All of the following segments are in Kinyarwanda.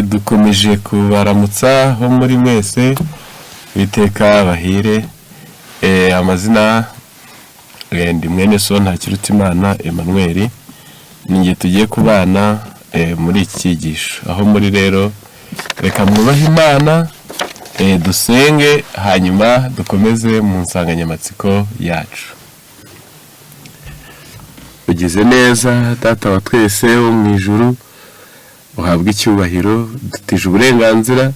dukomeje kubaramutsa ho muri mwese biteka bahire amazina ndi mwene so Ntakirutimana Emmanuel ninge tugiye kubana muri iki cyigisho aho muri rero reka mwubahe Imana dusenge hanyuma dukomeze mu nsanganyamatsiko yacu. Ugize neza Data wa twese wo mu ijuru, uhabwe icyubahiro, dutije uburenganzira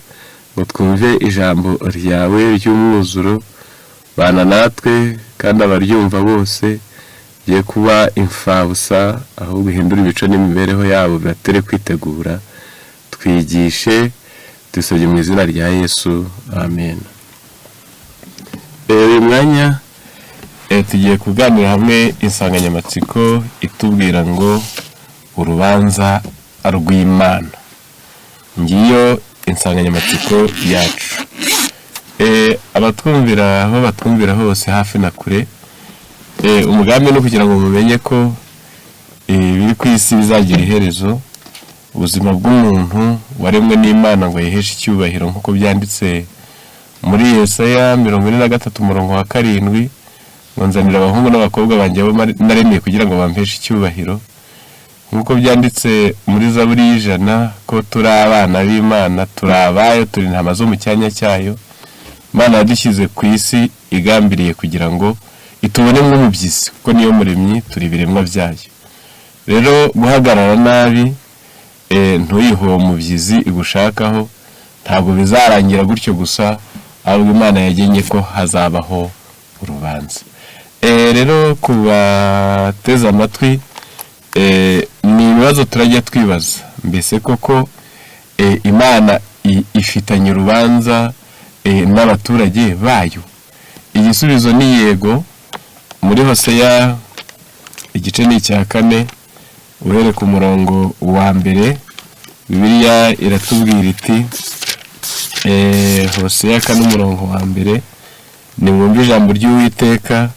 ngo twumve ijambo ryawe ry'umwuzuro, bana natwe kandi abaryumva bose giye kuba imfabusa, aho bihindura ibico n'imibereho yabo biratere kwitegura, twigishe dusabye mu izina rya Yesu, amen. Uyu mwanya tugiye kuganira hamwe insanganyamatsiko itubwira ngo urubanza rw'Imana. Ngiyo insanganyamatsiko yacu. Abatwumvira aho batwumvira hose hafi na kure, umugambi no kugira ngo mumenye ko biri ku isi bizagira iherezo, ubuzima bw'umuntu waremwe n'Imana ngo yiheshe icyubahiro nk'uko byanditse muri Yesaya 43:7, ngo nzanira abahungu n'abakobwa banjye naremeye kugira ngo bampeshe icyubahiro, nk'uko byanditse muri Zaburi y'Ijana ko turi abana b'Imana, turi abayo, turi intama zo mu cyanya cyayo. Imana yadushyize ku isi igambiriye kugira ngo itubone nk'umubyizi, kuko niyo muremyi, turi ibiremwa byayo. Rero guhagarara nabi ntuyiho umubyizi igushakaho ntabwo bizarangira gutyo gusa, ahubwo Imana yagennye ko hazabaho urubanza. Rero kubateza amatwi, ni ibibazo turajya twibaza, mbese koko Imana ifitanye urubanza n'abaturage bayo? Igisubizo ni yego. Muri Hoseya igice ni icya 4 uhere ku murongo wa 1, Bibiliya iratubwira iti Hoseya 4:1, nimwumve ijambo ry'Uwiteka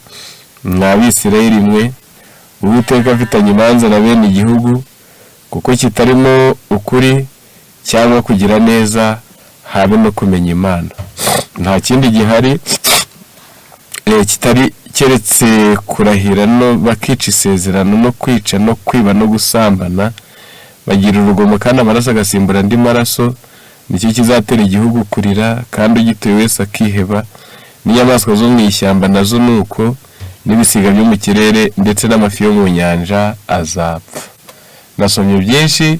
mw'Abisirayeli mwe, Uwiteka afitanye imanza na bene igihugu, kuko kitarimo ukuri cyangwa kugira neza, habe no kumenya Imana. Nta kindi gihari kitari keretse kurahira no bakica isezerano no kwica no kwiba no gusambana, bagira urugomo kandi amaraso agasimbura andi maraso. Nicyo kizatera igihugu kurira kandi ugituye wese akiheba, n'inyamaswa zo mu ishyamba nazo nuko, n'ibisiga byo mu kirere ndetse n'amafi yo mu nyanja azapfa. Nasomye byinshi,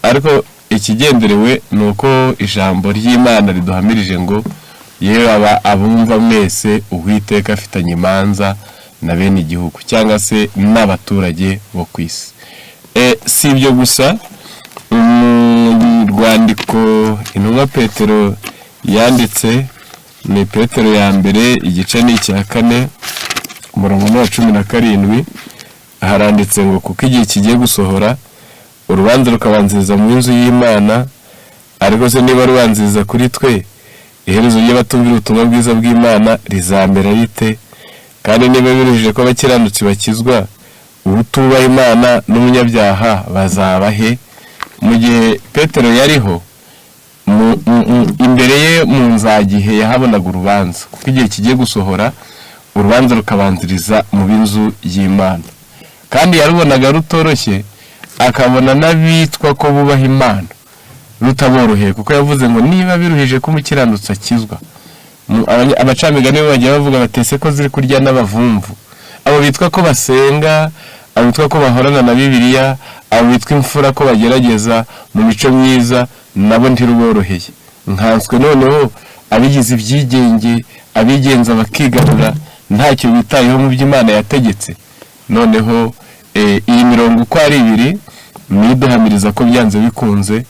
ariko ikigenderewe ni uko ijambo ry'Imana riduhamirije ngo yewe abumva mwese Uwiteka afitanye imanza na bene igihugu, cyangwa se n'abaturage bo ku isi. Si ibyo gusa, rwandiko intumwa Petero yanditse ni Petero ya mbere igice ni icya 4 umurongo wa 17, haranditse ngo kuko igihe kigiye gusohora urubanza rukabanziriza mu nzu y'Imana, ariko se niba rubanziriza kuri twe, iherezo ry'abatumvira ubutumwa bwiza bw'Imana rizamera rite? Kandi niba biruhije ko abakiranutsi bakizwa, utubaha Imana n'umunyabyaha bazaba he? Mu gihe Petero yariho, imbere ye mu nzagihe yahabonaga urubanza, kuko igihe kigiye gusohora urubanza rukabanziriza mu b'inzu y'Imana, kandi yarubonaga rutoroshye, akabona n'abitwa ko bubaha Imana rutaboroheye, kuko yavuze ngo niba biruhije ko umukiranutsi akizwa. Abacamigani bagiye bavuga batese ko ziri kurya n'abavumvu, abo bitwa ko basenga, abo bitwa ko bahorana na Bibiliya, abo bitwa imfura ko bagerageza mu mico myiza, nabo ntiruboroheye. Nkanswe noneho abigize ibyigenge, abigenza bakigarura, ntacyo bitayeho mu by'Imana yategetse. Noneho iyi mirongo uko ari 2 niduhamiriza ko byanze bikunze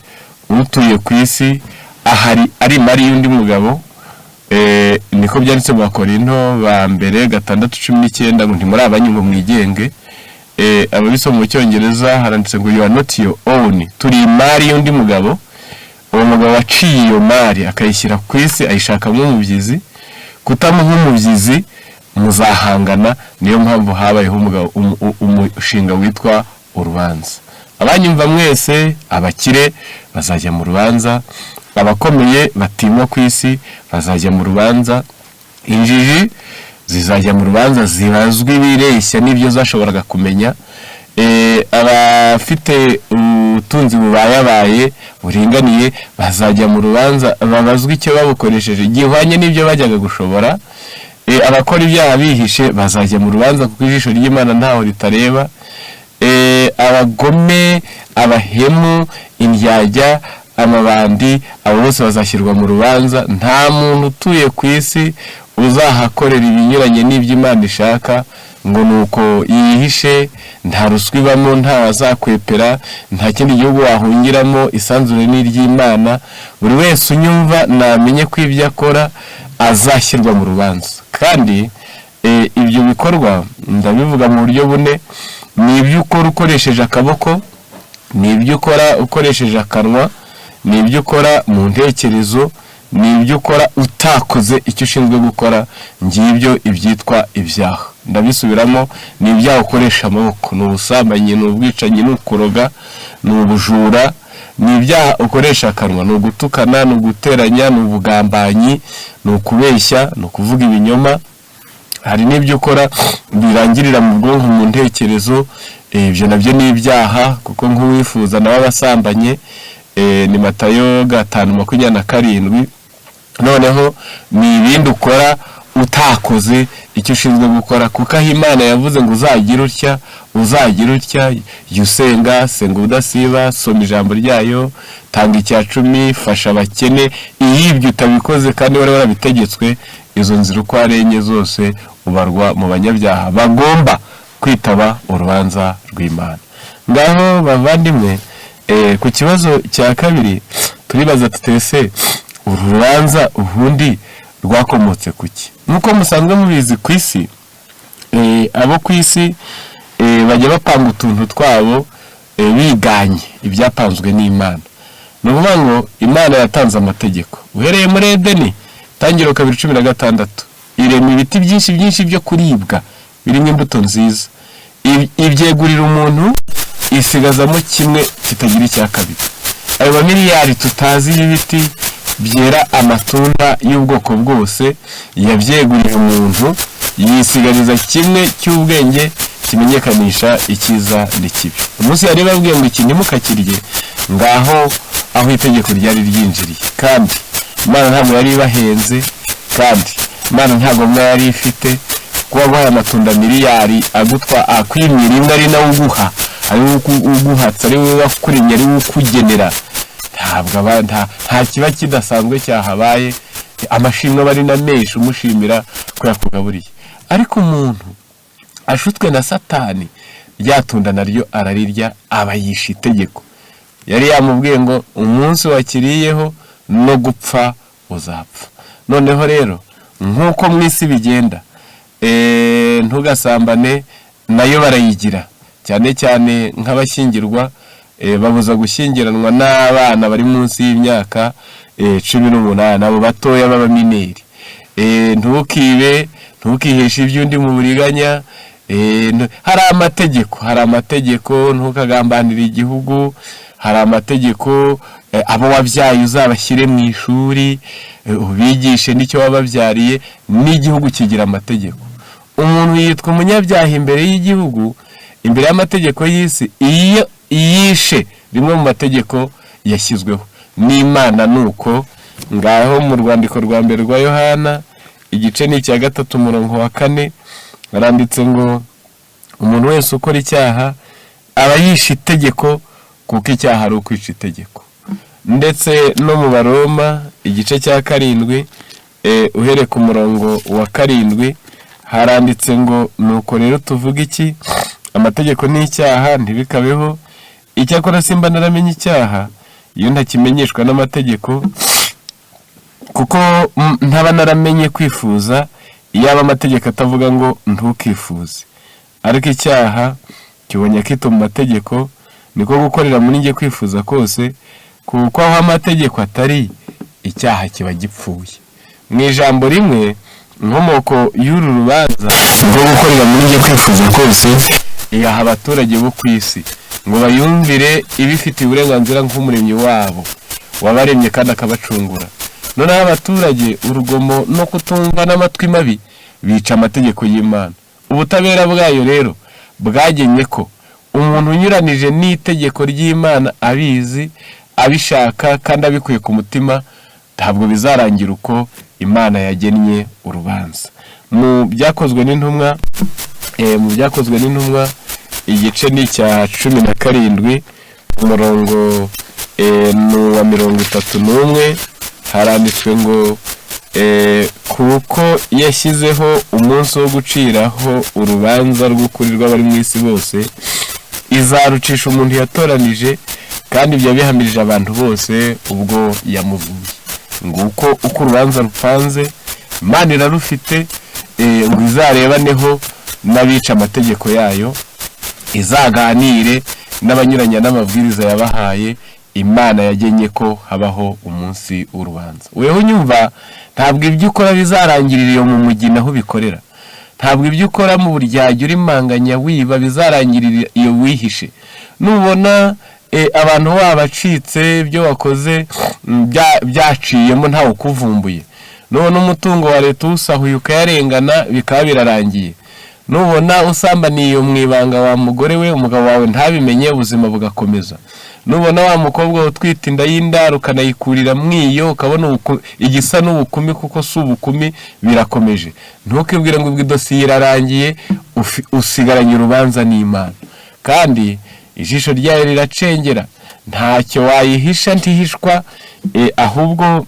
utuye ku isi ahari ari mari y'undi mugabo. Niko byanditse mu Bakorinto ba mbere 6:19 ngo ntimuri abanyu ngo mwigenge. Ababisoma mu Cyongereza haranditse ngo you are not your own, turi mari y'undi mugabo. Uwo mugabo waciye iyo mari akayishyira ku isi, ayishakamo umubyizi, kutamuha umubyizi muzahangana. Niyo mpamvu habayeho umushinga witwa urubanza. abanyumva mwese, abakire bazajya mu rubanza, abakomeye batimwa ku isi bazajya mu rubanza, injiji zizajya mu rubanza zibazwi bireshya n'ibyo zashoboraga kumenya, abafite ubutunzi bubayabaye buringaniye bazajya mu rubanza babazwa icyo babukoresheje gihwanye n'ibyo bajyaga gushobora, abakora ibyaha bihishe bazajya mu rubanza kuko ijisho ry'Imana ntaho ritareba, abagome, abahemu, indyarya, amabandi, abo bose bazashyirwa mu rubanza. Nta muntu utuye ku isi uzahakorera ibinyuranye n'ibyo Imana ishaka ngo nuko yihishe, nta ruswa ibamo, nta wazakwepera, nta kindi gihugu wahungiramo, isanzure n'iry'Imana. Buri wese unyumva namenye ko ibyo akora azashyirwa mu rubanza, kandi ibyo bikorwa ndabivuga mu buryo bune: ni ibyo ukora ukoresheje akaboko, ni ibyo ukora ukoresheje akanwa, ni ibyo ukora mu ntekerezo, ni ibyo ukora utakoze icyo ushinzwe gukora. Ngibyo ibyitwa ibyaha. Ndabisubiramo: ni ibyaha ukoresha amaboko, ni ubusambanyi, ni ubwicanyi, ni ukuroga, ni ubujura. Ni ibyaha ukoresha akanwa, ni ugutukana, ni uguteranya, ni ubugambanyi, ni ukubeshya, ni ukuvuga ibinyoma. Hari n'ibyo ukora birangirira mu bwonko, mu ntekerezo, ibyo nabyo ni ibyaha, kuko nk'uwifuza nawe abasambanye, ni Matayo 5:27. Noneho ni ibindi ukora utakoze icyo ushinzwe gukora, kuko aho Imana yavuze ngo uzagira utya, uzagira utya: jya usenga, senga ubudasiba, soma ijambo ryayo, tanga 10, fasha abakene. Iyo ibyo utabikoze kandi wari warabitegetswe, izo nzira uko ari enye zose ubarwa mu banyabyaha bagomba kwitaba urubanza rw'Imana. Ngaho bavandimwe, ku kibazo cya kabiri turibaza tutese urubanza ubundi rwakomotse kuki? Nuko musanzwe mubizi ku isi, abo ku isi bajya bapanga utuntu twabo biganye ibyapanzwe n'Imana. Ni ukuvuga ngo Imana yatanze amategeko uhereye muri Edeni, Tangiriro 2:16, irema ibiti byinshi byo kuribwa birimo imbuto nziza, ibyegurira umuntu, isigazamo kimwe kitagira icya kabiri. Ayo mamiliyari tutazi y'ibiti byera amatunda y'ubwoko bwose yabyeguriye umuntu, yisigariza kimwe cy'ubwenge kimenyekanisha icyiza n'ikibi. Umunsi yari babwiye ngo iki ntimukakirye, ngaho aho itegeko ryari ryinjiriye. Kandi Imana ntabwo yari ibahenze, kandi Imana ntabwo mwari ifite kuba guhaye amatunda miliyari agutwa akwimira imwe ari nawe uguha, ari uguhatse, ari we wakurinye, ari we ukugenera. Nta kiba kidasanzwe cyahabaye, amashimwe bari na menshi umushimira ko yakugaburiye. Ariko umuntu ashutswe na Satani, ryatunda naryo ararirya, aba yishe itegeko. Yari yamubwiye ngo umunsi wakiriyeho no gupfa uzapfa. Noneho rero nk'uko mu isi bigenda, ntugasambane nayo barayigira, cyane cyane nk'abashyingirwa, babuza gushyingiranwa n'abana bari munsi y'imyaka 18, abo batoya b'abamineri. Ntukibe, ntukiheshe iby'undi mu buriganya. Hari amategeko, ntukagambanire igihugu. Hari amategeko, abo wabyaye uzabashyire mu ishuri, ubigishe n'icyo wababyariye. N'igihugu kigira amategeko. Umuntu yitwa umunyabyaha imbere y'igihugu, imbere y'amategeko y'isi, iyo yishe rimwe mu mategeko yashyizweho n'Imana. Nuko ngaho mu rwandiko rwa mbere rwa Yohana, igice ni icya 3 umurongo wa 4, baranditse ngo umuntu wese ukora icyaha aba yishe itegeko, kuko icyaha ari ukwica itegeko. Ndetse no mu Baroma igice cya 7, uhere ku murongo wa 7, haranditse ngo nuko rero tuvuga iki? Amategeko ni icyaha, ntibikabeho. Icyakora simba naramenye icyaha iyo ntakimenyeshwa n'amategeko, kuko ntaba naramenye kwifuza iyaba amategeko atavuga ngo ntukifuze. Ariko icyaha kibonye kito mu mategeko, niko gukorera muri nge kwifuza kose, kuko aho amategeko atari, icyaha kiba gipfuye. Mu ijambo rimwe, inkomoko y'uru rubanza rwo gukorera muri nge kwifuza kose, yaha abaturage bo ku isi. ngo bayumvire ibifitiye uburenganzira nk'umuremyi wabo wabaremye kandi akabacungura. Noneho abaturage urugomo no kutumva n'amatwi mabi bica amategeko y'Imana. Ubutabera bwayo rero bwagenye ko umuntu unyuranije n'itegeko ry'Imana abizi, abishaka kandi abikuye ku mutima, ntabwo bizarangira uko Imana yagennye urubanza. Mu byakozwe n'intumwa igice ni cya 17 umurongo wa 31 haranditswe ngo kuko yashyizeho umunsi wo guciraho urubanza rw'ukuri rw'abari mu isi bose, izarucisha umuntu yatoranije, kandi ibyo bihamirije abantu bose ubwo yamuvuye. Nguko uko urubanza rupanze, Imana irarufite, ngo izarebaneho n'abica amategeko yayo, izaganire n'abanyuranya n'amabwiriza yabahaye. Imana yagenye ko habaho umunsi w'urubanza. Weho nyumva, ntabwo ibyo ukora bizarangirira iyo mu mugina aho bikorera. Ntabwo ibyo ukora mu buryarya urimanganya wiba bizarangirira iyo wihishe. Nubona abantu wabacitse, ibyo wakoze byaciyemo ntawe ukuvumbuye. Nubona umutungo wa leta usahuye ukayarengana, bikaba birarangiye. Nubona usambaniye mu ibanga wa mugore we, umugabo wawe ntabimenye, ubuzima bugakomeza. Nubona wa mukobwa utwita inda y'indaro ukanayikurira mwiyo, ukabona igisa n'ubukumi kuko si ubukumi, birakomeje. Ntukibwire ngo idosiye irarangiye, usigaranye urubanza n'Imana. Kandi ijisho ryayo riracengera, ntacyo wayihisha ntihishwa, ahubwo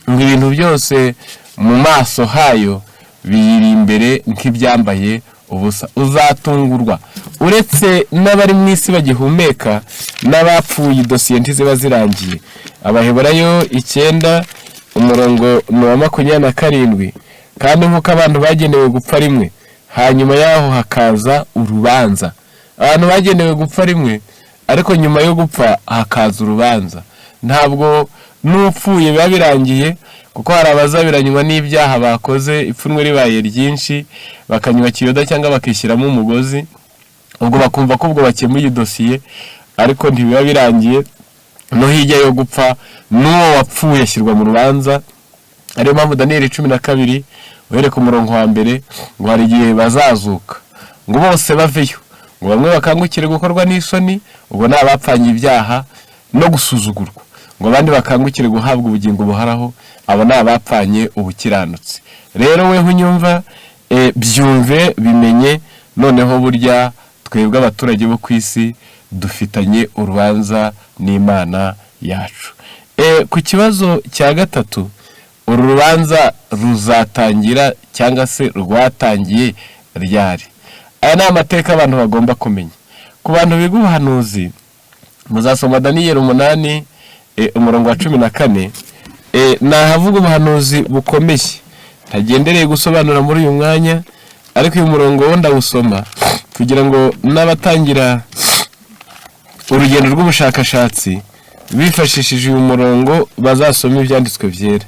ngo ibintu byose mu maso hayo biyiri imbere nk'ibyambaye ubusa. Uzatungurwa. Uretse n'abari mu isi bagihumeka, n'abapfuye idosiye ntiziba zirangiye. Abaheburayo 9 umurongo wa 27, kandi nk'uko abantu bagenewe gupfa rimwe, hanyuma yaho hakaza urubanza. Abantu bagenewe gupfa rimwe, ariko nyuma yo gupfa hakaza urubanza. Ntabwo n'upfuye biba birangiye, kuko hari abazabiranywa n'ibyaha bakoze, ipfunwe ribaye ryinshi, bakanywa kiyoda cyangwa bakishyiramo umugozi, ubwo bakumva ko ubwo bakemuye idosiye, ariko ntibiba birangiye. No hirya yo gupfa, n'uwo wapfuye ashyirwa mu rubanza. Ariyo mpamvu Daniyeli 12 uhereka umurongo wa 1 ngo hari igihe bazazuka, ngo bose baveyo, ngo bamwe bakangukire gukorwa n'isoni, ubwo ni abapfanye ibyaha no gusuzugurwa, ngo abandi bakangukire guhabwa ubugingo buharaho, abo ni abapfanye ubukiranutsi. Rero weho unyumva, byumve bimenye, noneho burya twebwe abaturage bo ku isi dufitanye urubanza n'Imana yacu. Ku kibazo cya 3, uru rubanza ruzatangira cyangwa se rwatangiye ryari? Aya ni amateka abantu bagomba kumenya. Ku bantu biga ubuhanuzi, muzasoma Daniyeli 8 umurongo wa 14, nahavuga ubuhanuzi bukomeye. Ntagendereye gusobanura muri uyu mwanya, ariko uyu murongo wo ndawusoma kugira ngo n'abatangira urugendo rw'ubushakashatsi bifashishije uyu murongo bazasoma ibyanditswe byera.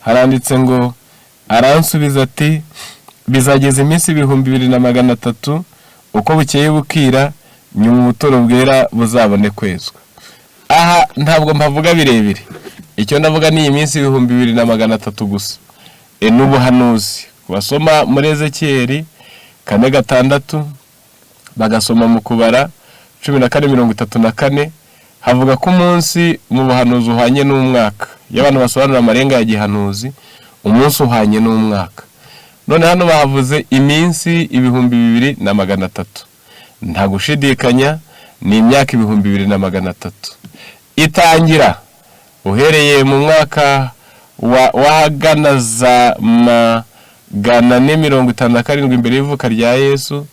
Haranditse ngo, aransubiza ati, bizageza iminsi 2300 uko bukeye bukira, nyuma ubuturo bwera buzabone kwezwa. Aha ntabwo mpavuga birebire, icyo ndavuga ni iminsi 2300 gusa. N'ubuhanuzi basoma muri Ezekiyeli 4:6, bagasoma mu Kubara 14:34, havuga ko umunsi mu buhanuzi uhanye n'umwaka. Iyo abantu basobanura amarenga ya gihanuzi, umunsi uhanye n'umwaka. None hano bahavuze iminsi 2300. Nta gushidikanya ni imyaka 2300. Itangira uhereye mu mwaka wahagana za 457 imbere y'ivuka rya Yesu.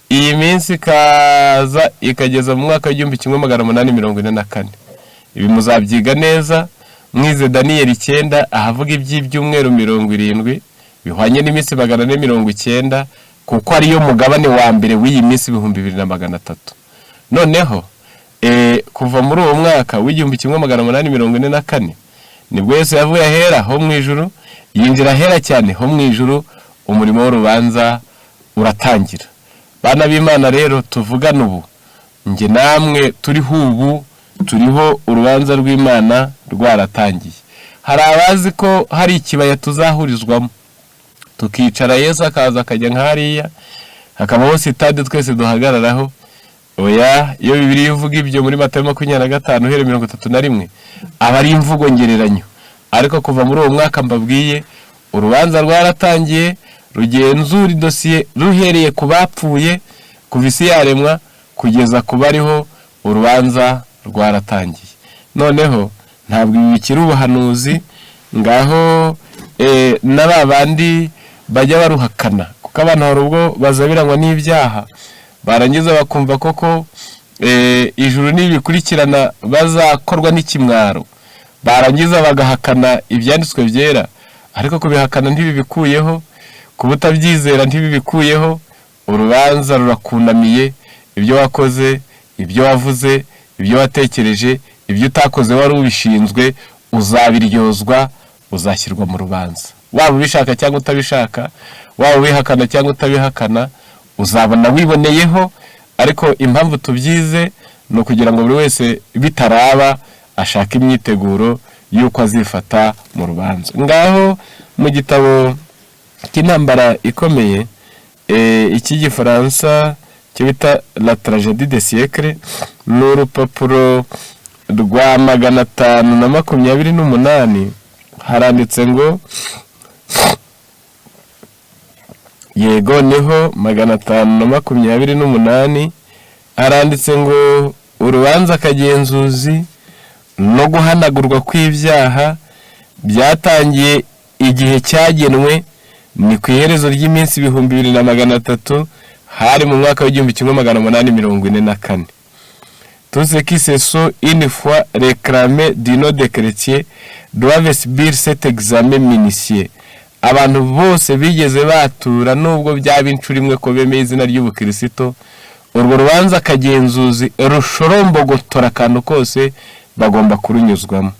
Iyi minsi kaza ikageza mu mwaka w'1844. Ibi muzabyiga neza mwize Daniyeli 9 ahavuga iby'ibyumweru 70 bihwanye n'iminsi 490, kuko ariyo mugabane wa mbere w'iyi minsi 2300. Noneho kuva muri uwo mwaka w'1844 nibwo Yesu yavuye ahera ho mu ijuru, yinjira ahera cyane ho mu ijuru, umurimo w'urubanza uratangira. Bana b'Imana rero tuvugana ubu, nge namwe turiho ubu turiho urubanza rw'Imana rwaratangiye. Hari abazi ko hari ikibaya tuzahurizwamo tukicara, Yesu akaza akajya nk'hariya hakabaho sitade twese duhagararaho. Oya, iyo Bibiliya ivuga ibyo muri Matayo 25:31 aba ari imvugo ngereranyo. Ariko kuva muri uwo mwaka mbabwiye, urubanza rwaratangiye rugenzura idosiye ruhereye ku bapfuye kuva isi yaremwa kugeza ku bariho. Urubanza rwaratangiye. Noneho ntabwo ibi bikiri ubuhanuzi ngaho n'ababandi bajya baruhakana, kuko abantu hari ubwo bazabirangwa n'ibyaha barangiza bakumva koko ijuru nibikurikirana bazakorwa n'ikimwaro, barangiza bagahakana ibyanditswe byera. Ariko kubihakana ntibibikuyeho, kubutabyizera ntibibikuyeho. Urubanza rurakunamiye. Ibyo wakoze, ibyo wavuze, ibyo watekereje, ibyo utakoze wari ubishinzwe, uzabiryozwa, uzashyirwa mu rubanza. Waba ubishaka cyangwa utabishaka, waba ubihakana cyangwa utabihakana, uzabona wiboneyeho. Ariko impamvu tubyize ni ukugira ngo buri wese bitaraba ashaka imyiteguro y'uko azifata mu rubanza. Ngaho mu gitabo cy'intambara ikomeye iki Gifaransa cyo bita La Tragédie des siècles, ni urupapuro rwa 528 haranditse ngo yego niho 528 haranditse ngo urubanza kagenzuzi no guhanagurwa kw'ibyaha byatangiye igihe cyagenwe ni ku iherezo ry'iminsi 2300 hari mu mwaka w'1844. Tous ceux qui se sont une fois réclamés du nom des chrétiens doivent subir cet examen minutieux. Abantu bose bigeze batura nubwo byaba incuro imwe ko bemeye izina ry'ubukristo, urwo rubanza kagenzuzi rushorombogotora akantu kose bagomba kurunyuzwamo.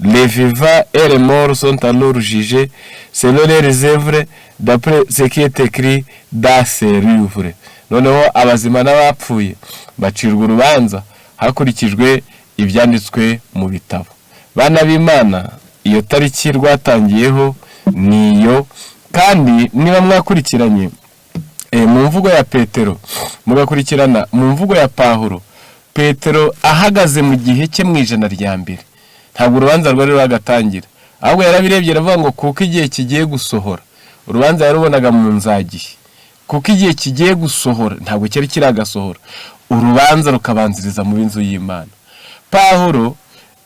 Les vivants et les morts sont alors jugés selon leurs œuvres d'après ce qui est écrit dans ces livres. Noneho abazima n'abapfuye bacirwa urubanza hakurikijwe ibyanditswe mu bitabo. Bana b'Imana, iyo tariki rwatangiyeho niyo, kandi niba mwakurikiranye mu mvugo ya Petero mugakurikirana mu mvugo ya Pawulo, Petero ahagaze mu gihe cye mu ijana rya mbere, ntabwo urubanza rwari rwagatangira, ahubwo yarabirebye aravuga ngo kuko igihe kigiye gusohora. Urubanza yarubonaga mu nzagihe, kuko igihe kigiye gusohora ntabwo cyari kiragasohora, urubanza rukabanziriza mu b'inzu y'Imana. Pawulo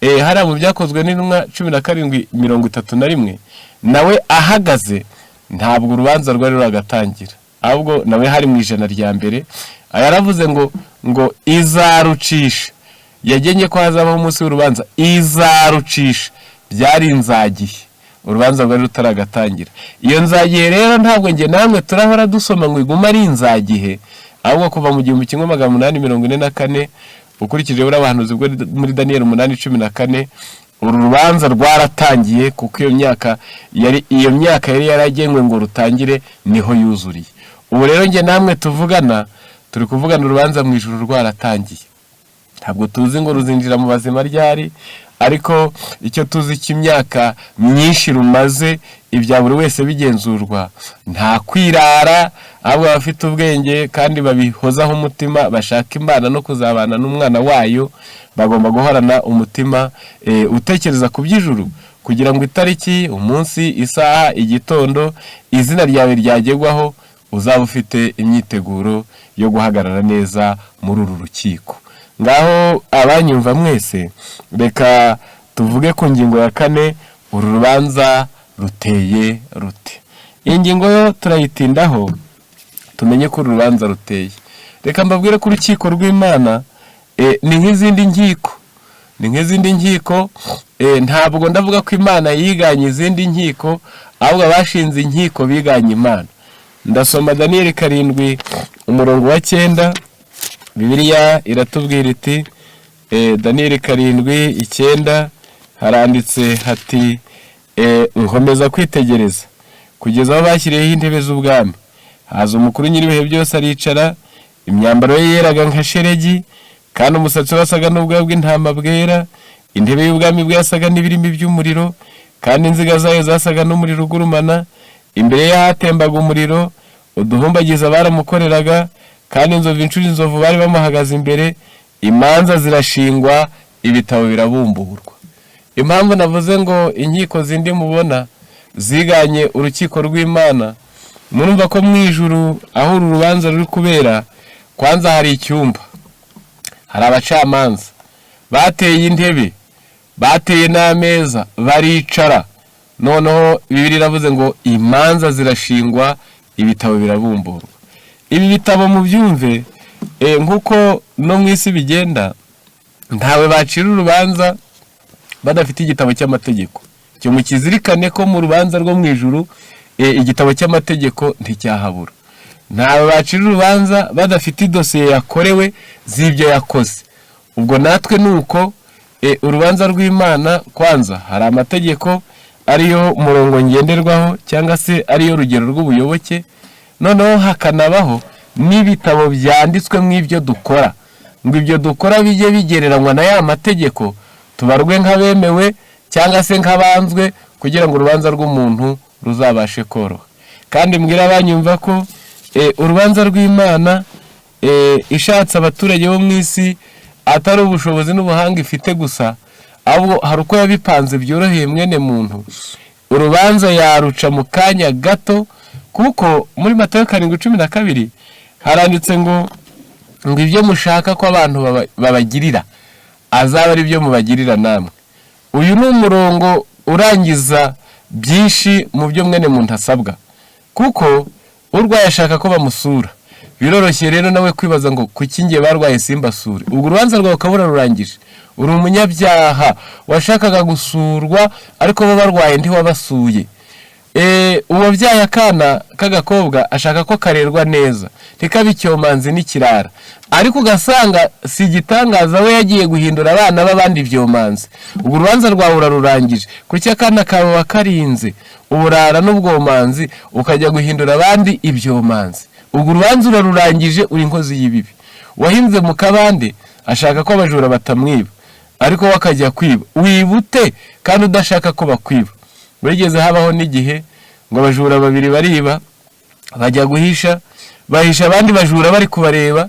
hariya mu byakozwe n'intumwa 17:31 nawe ahagaze, ntabwo urubanza rwari ruragatangira, ahubwo nawe hari mu ijana rya mbere. Yaravuze ngo izarucisha, yagenye ko hazabaho umunsi w'urubanza, izarucisha, byari inzagihe, urubanza rwari rutaragatangira. Iyo nzagihe rero ntabwo nge namwe turahora dusoma ngo iguma ari inzagihe, ahubwo kuva mu 1844 ukurikije buri abahanuzi bwo muri Daniel 8:14 uru rubanza rwaratangiye, kuko iyo myaka yari yaragenwe ngo rutangire niho yuzuriye. Ubu rero nge namwe tuvugana, turi kuvugana urubanza mu ijuru rwaratangiye. Ntabwo tuzi ngo ruzinjira mu bazima ryari, ariko icyo tuzi cy'imyaka myinshi rumaze, ibya buri wese bigenzurwa, nta kwirara, ahubwo abafite ubwenge kandi babihozaho umutima bashaka Imana no kuzabana n'umwana wayo, bagomba guhorana umutima utekereza ku by'ijuru, kugira ngo itariki, umunsi, isaha, igitondo izina ryawe ryagegwaho uzaba ufite imyiteguro yo guhagarara neza muri uru rukiko. Ngaho abanyumva mwese, reka tuvuge ku ngingo ya 4, uru rubanza ruteye rute. Iyi ngingo yo turayitindaho tumenye ko uru rubanza ruteye. Reka mbabwire ko urukiko rw'Imana ni nk'izindi nkiko, ntabwo ndavuga ko Imana yiganye izindi nkiko, ahubwo abashinze inkiko biganye Imana. Ndasoma Daniel 7:9, Bibiliya iratubwira iti Daniel 7:9 haranditse hati nkomeza kwitegereza kugeza aho bashyiriyeho intebe z'ubwami, haza umukuru nyiribihe byose aricara, imyambaro ye yeraga nka sheregi, kandi umusatsi wasaga n'ubwoya bw'intama bwera. Intebe y'ubwami bwasaga n'ibirimi by'umuriro, kandi inziga zayo zasaga n'umuriro ugurumana. Imbere ye hatembaga umuriro, uduhumbagiza baramukoreraga, kandi inzovu bari bamuhagaze imbere. Imanza zirashingwa, ibitabo birabumburwa. Impamvu navuze ngo inkiko zindi mubona ziganye urukiko rw'Imana, murumva ko mu ijuru aho uru rubanza ruri kubera, kwanza hari icyumba, hari abacamanza bateye intebe, bateye n'ameza, baricara. Noneho Bibiliya iravuze ngo imanza zirashingwa, ibitabo birabumburwa. Ibi bitabo mu byumve nk'uko no mu isi bigenda, ntawe bacira urubanza badafite igitabo cy'amategeko. Cyo mukizirikane ko mu rubanza rwo mu ijuru igitabo cy'amategeko nticyahabura. Ntawe bacira urubanza badafite idosiye yakorewe z'ibyo yakoze. Ubwo natwe nuko urubanza rw'Imana, kwanza hari amategeko ariyo murongo ngenderwaho cyangwa se ariyo rugero rw'ubuyoboke, noneho hakanabaho n'ibitabo byanditswe mu ibyo dukora, ngo ibyo dukora bijye bigereranywa na ya mategeko, tubarwe nk'abemewe cyangwa se nk'abanzwe, kugira ngo urubanza rw'umuntu ruzabashe koroha. Kandi mbwira abanyumva ko urubanza rw'Imana ishatse abaturage bo mu isi atari ubushobozi n'ubuhanga ifite gusa, ahubwo hari uko yabipanze byoroheye mwene muntu. Urubanza yaruca mu kanya gato, kuko muri Matayo 7:12 haranditse ngo ibyo mushaka ko abantu babagirira azaba ari byo mubagirira namwe. Uyu ni umurongo urangiza byinshi mu byo mwene muntu asabwa, kuko urwaye ashaka ko bamusura. Biroroshye rero nawe kwibaza ngo kuki ngiye barwaye simbasure. Ubwo urubanza rwawe ukabura rurangije. Uri umunyabyaha washakaga gusurwa, ariko bo barwaye ntiwabasuye. Uwabyaye akana k'agakobwa ashaka ko karerwa neza, ntikabe icyomanzi n'ikirara, ariko ugasanga si igitangaza we yagiye guhindura abana b'abandi byomanzi. Ubwo urubanza rwawe urarurangije. Kuki akana kawe wakarinze uburara n'ubwomanzi ukajya guhindura abandi ibyomanzi? Ubwo urubanza urarurangije, uri inkozi y'ibibi. Wahinze mu kabande ashaka ko abajura batamwiba, ariko wakajya kwiba. Wibute kandi udashaka ko bakwiba. Burigeze habaho n'igihe ngo abajura babiri bariba, bajya guhisha, bahisha abandi bajura bari kubareba,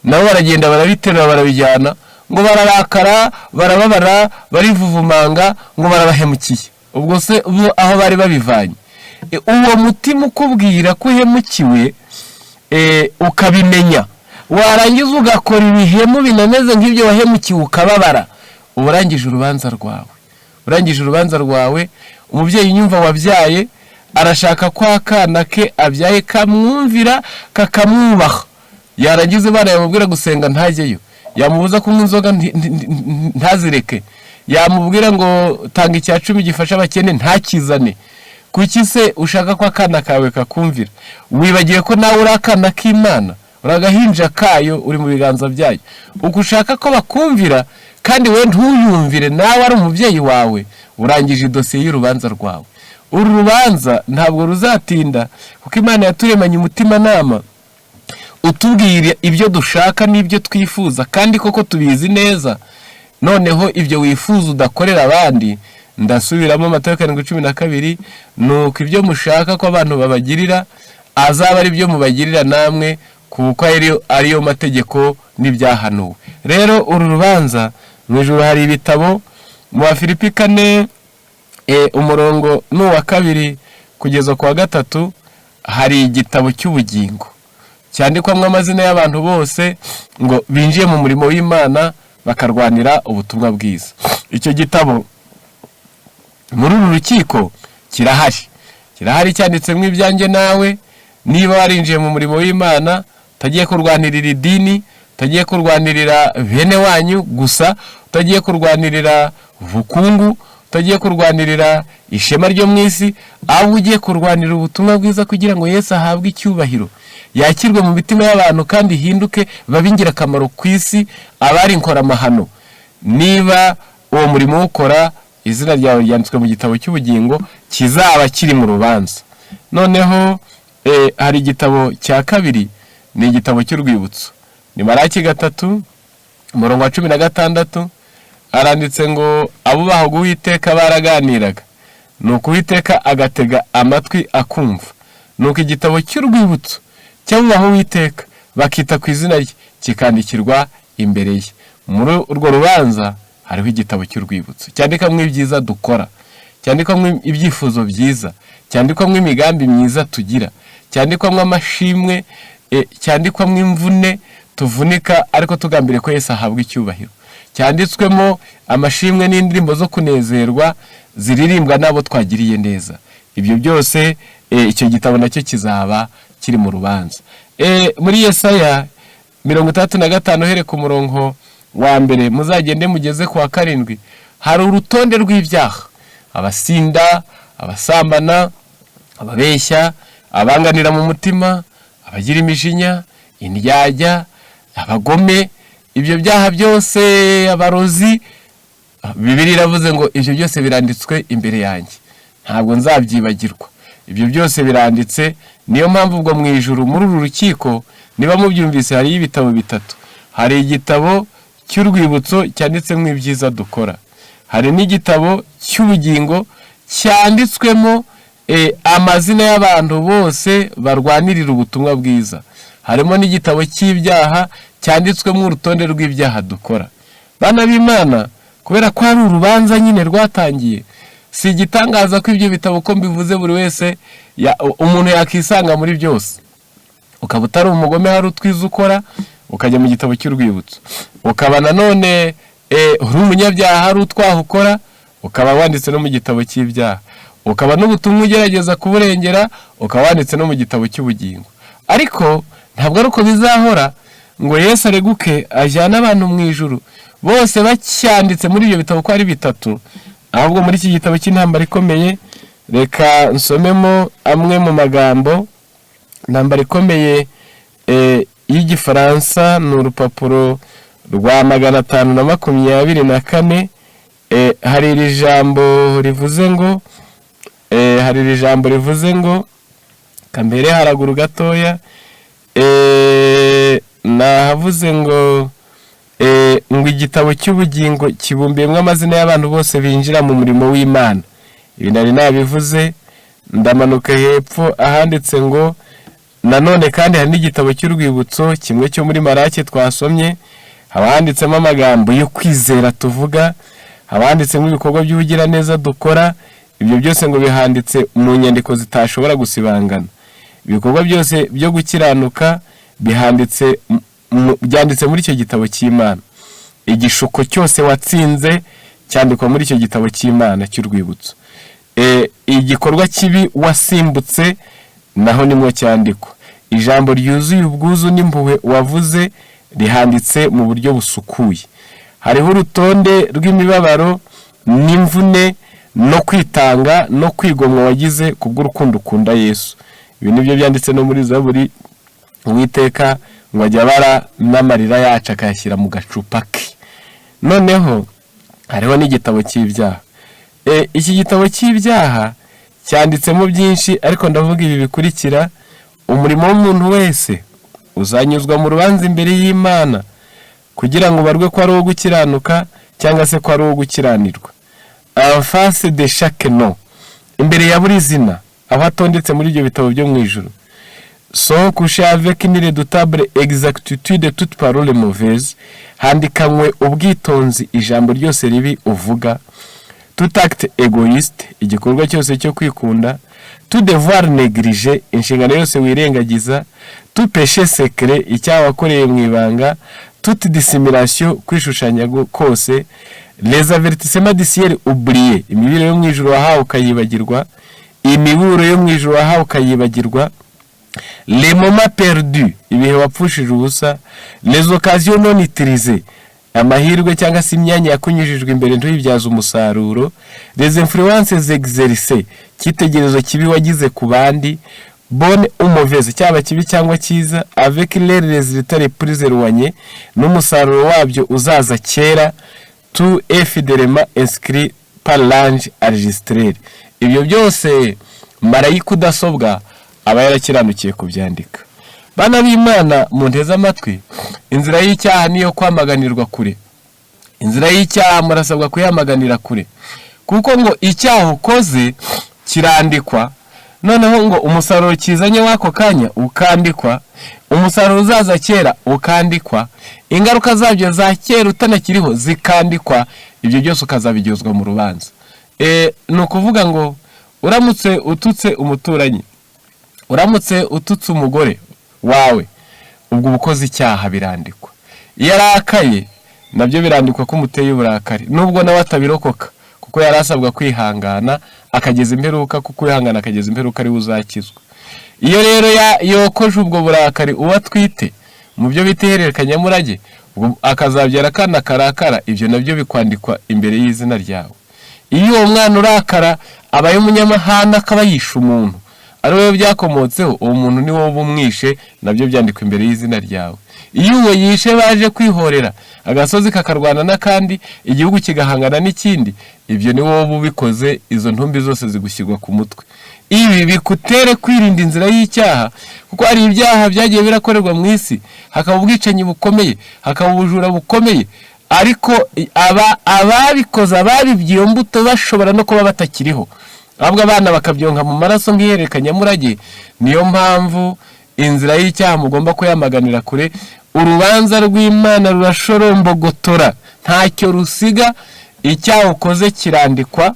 nabo baragenda barabiterura barabijyana, ngo bararakara, barababara, barivuvumanga, ngo barabahemukiye. Ubwo se aho bari babivanye, uwo mutima ukubwira ko uhemukiwe, ukabimenya, warangiza ugakora ibihemu binameze nk'ibyo wahemukiwe ukababara, uburangije urubanza rwawe. Urangije urubanza rwawe, umubyeyi nyumva wabyaye arashaka ko akana ke abyaye kamwumvira, kakamwubaha. Yarangiza bana yamubwira gusenga ntajyeyo, yamubuza kunywa inzoga ntazireke, yamubwira ngo tanga icya 10 gifasha abakene ntakizane. Kuki se ushaka ko akana kawe kakumvira? Wibagiye ko nawe uri akana k'Imana, uragahinja kayo, uri mu biganza byayo. Uko ushaka ko bakumvira kandi we ntuyumvire, nawe ari umubyeyi wawe, urangije idosiye y'urubanza rwawe. Uru rubanza ntabwo ruzatinda, kuko Imana yaturemanye umutima nama utubwira ibyo dushaka n'ibyo twifuza, kandi koko tubizi neza. Noneho ibyo wifuza udakorera abandi, ndasubiramo Matayo 7:12, nuko ibyo mushaka ko abantu babagirira azaba ari byo mubagirira namwe, kuko ariyo mategeko n'ibyahanuwe. Rero uru rubanza mu ijuru hari ibitabo. Mu Bafilipi 4 umurongo n'uwa 2 kugeza ku wa 3 hari igitabo cy'ubugingo cyandikwamo amazina y'abantu bose ngo binjiye mu murimo w'Imana bakarwanira ubutumwa bwiza. Icyo gitabo muri uru rukiko kirahari cyanditsemo ibyanjye nawe. Niba warinjiye mu murimo w'Imana, utagiye kurwanirira idini, utagiye kurwanirira bene wanyu gusa, utagiye kurwanirira ubukungu, utagiye kurwanirira ishema ryo mu isi, ahubwo ugiye kurwanira ubutumwa bwiza kugira ngo Yesu ahabwe icyubahiro, yakirwe mu mitima y'abantu kandi hinduke babingira akamaro ku isi, abari nkora amahano. Niba uwo murimo ukora, izina ryawe ryanditswe mu gitabo cy'ubugingo, kizaba kiri mu rubanza. Noneho hari igitabo cya 2, ni igitabo cy'urwibutso. Ni Malaki 3 umurongo wa 16 aranditse ngo abubaha Uwiteka baraganiraga, nuko Uwiteka agatega amatwi akumva, nuko igitabo cy'urwibutso cy'abubaha Uwiteka bakita ku izina rye kikandikirwa imbere ye. Muri urwo rubanza hariho igitabo cy'urwibutso cyandikamwe ibyiza dukora, cyandikamwe ibyifuzo byiza, cyandikamwe imigambi myiza tugira, cyandikamwe amashimwe, cyandikamwe imvune tuvunika ariko tugambire ko Yesu ahabwa icyubahiro, cyanditswemo amashimwe n'indirimbo zo kunezerwa ziririmbwa nabo twagiriye neza. Ibyo byose icyo gitabo nacyo kizaba kiri mu rubanza. Muri Yesaya 35 here ku murongo wa mbere muzagende mugeze ku wa 7 hari urutonde rw'ibyaha: abasinda, abasambana, ababeshya, abanganira mu mutima, abagira imijinya, indyarya, abagome. Ibyo byaha byose, abarozi, Bibiliya iravuze ngo ibyo byose biranditswe imbere yanjye, ntabwo nzabyibagirwa. Ibyo byose biranditse. Niyo mpamvu ubwo mu ijuru muri uru rukiko niba mubyumvise hari ibitabo bitatu. Hari igitabo cy'urwibutso cyanditsemo ibyiza dukora, hari n'igitabo cy'ubugingo cyanditswemo amazina y'abantu bose barwanirira ubutumwa bwiza, harimo n'igitabo cy'ibyaha cyanditswemo urutonde rw'ibyaha dukora. Bana b'Imana, kubera ko hari urubanza nyine rwatangiye, si igitangaza ko ibyo bitabo ko mbivuze buri wese umuntu yakisanga muri byose. Ukaba utari umugome hari utwiza ukora ukajya mu gitabo cy'urwibutso, ukaba nanone uri umunyabyaha hari utwaha ukora ukaba wanditse no mu gitabo cy'ibyaha, ukaba n'ubutumwa ugerageza kuburengera ukaba wanditse no mu gitabo cy'ubugingo. Ariko ntabwo ari uko bizahora ngo Yesu areguke ajyana abantu mu ijuru bose bacyanditse muri ibyo bitabo ko ari bitatu. Ahubwo muri iki gitabo cy'intambara ikomeye, reka nsomemo amwe mu magambo. Intambara ikomeye y'Igifaransa ni urupapuro rwa 524. Hari iri jambo rivuze ngo kambere haraguru gatoya, nahavuze ngo igitabo cy'ubugingo kibumbiyemo amazina y'abantu bose binjira mu murimo w'Imana. Ibi nari nabivuze. Ndamanuka hepfo ahanditse ngo nanone kandi hari n'igitabo cy'urwibutso kimwe cyo muri Maraki twasomye, habanditsemo amagambo yo kwizera tuvuga, habanditsemo ibikorwa by'ubugiraneza dukora. Ibyo byose ngo bihanditse mu nyandiko zitashobora gusibangana. Ibikorwa byose byo gukiranuka byanditse muri icyo gitabo cy'Imana. Igishuko cyose watsinze cyandikwa muri icyo gitabo cy'Imana cy'urwibutso. Igikorwa kibi wasimbutse naho nimwe cyandikwa. Ijambo ryuzuye ubwuzu n'impuhwe wavuze rihanditse mu buryo busukuye. Hariho urutonde rw'imibabaro n'imvune no kwitanga no kwigomwa wagize kubw'urukundo ukunda Yesu. Ibi nibyo byanditse no muri Zaburi. Uwiteka ngo ajya bara n'amarira yacu akayashyira mu gacupa ke. Noneho hariho n'igitabo cy'ibyaha. Iki gitabo cy'ibyaha cyanditsemo byinshi, ariko ndavuga ibi bikurikira. Umurimo w'umuntu wese uzanyuzwa mu rubanza imbere y'Imana kugira ngo barwe ko ari uwo gukiranuka cyangwa se ko ari uwo gukiranirwa. En face de chaque nom, imbere ya buri zina aho atondetse muri ibyo bitabo byo mu ijuru. Sont couchés avec une redoutable exactitude toute parole mauvaise, handikanywe ubwitonzi ijambo ryose ribi uvuga. Tout acte égoïste, igikorwa cyose cyo kwikunda. Tout devoir négligé, inshingano yose wirengagiza. Tout péché secret, icyaha wakoreye mu ibanga. Toute dissimulation, kwishushanya kose. Les avertissements du ciel oubliés, imiburo yo mu ijuru wahawe ukayibagirwa. Imiburo yo mu ijuru wahawe ukayibagirwa. Les moments perdus, ibihe wapfushije ubusa. Les occasions non utilisées, amahirwe cyangwa se imyanya yakunyujijwe imbere ntuyibyaza umusaruro. Les influences exercées, cyitegerezo kibi wagize ku bandi. Bonne ou mauvaise, cyaba kibi cyangwa cyiza. Avec les résultats les plus éloignés, n'umusaruro wabyo uzaza kera. Tout est fidèlement inscrit par l'ange enregistré. Ibyo byose marayika udasobwa aba yarakiranukiye kubyandika. Bana b'Imana munteze amatwi, inzira y'icyaha niyo kwamaganirwa kure. Inzira y'icyaha murasabwa kuyamaganira kure, kuko ngo icyaha ukoze kirandikwa, noneho ngo umusaruro kizanye wako kanya ukandikwa, umusaruro uzaza kera ukandikwa, ingaruka zabyo za kera utanakiriho zikandikwa, ibyo byose ukazabiryozwa mu rubanza. Ni ukuvuga ngo uramutse ututse umuturanyi, uramutse ututse umugore wawe, ubwo ubukoze icyaha birandikwa. Iyo arakaye nabyo birandikwa ko umuteye uburakari, nubwo nawe atabirokoka, kuko yarasabwa kwihangana akageza imperuka, kuko kwihangana akageza imperuka ari uzakizwa. Iyo rero yokoje ubwo burakari uwo atwite, mu byo bita ihererekanyamurage, akazabyara akana karakara, ibyo nabyo bikwandikwa imbere y'izina ryawe. Iyo uwo mwana urakara abaye umunyamahane akaba yishe umuntu, ari wowe byakomotseho, uwo muntu ni wowe umwishe, nabyo byandikwa imbere y'izina ryawe. Iyo uwo yishe baje kwihorera, agasozi kakarwana n'akandi, igihugu kigahangana n'ikindi, ibyo ni wowe ubikoze, izo ntumbi zose zigushyirwa ku mutwe. Ibi bikutere kwirinda inzira y'icyaha, kuko hari ibyaha byagiye birakorerwa mu isi, hakaba ubwicanyi bukomeye, hakaba ubujura bukomeye, ariko ababikoze ababibye mbuto bashobora no kuba batakiriho, ahubwo abana bakabyonka mu maraso nk'ihererekanyamurage. Niyo mpamvu inzira y'icyaha mugomba kuyamaganira kure. Urubanza rw'Imana rurashorombogotora, ntacyo rusiga. Icyaha ukoze kirandikwa,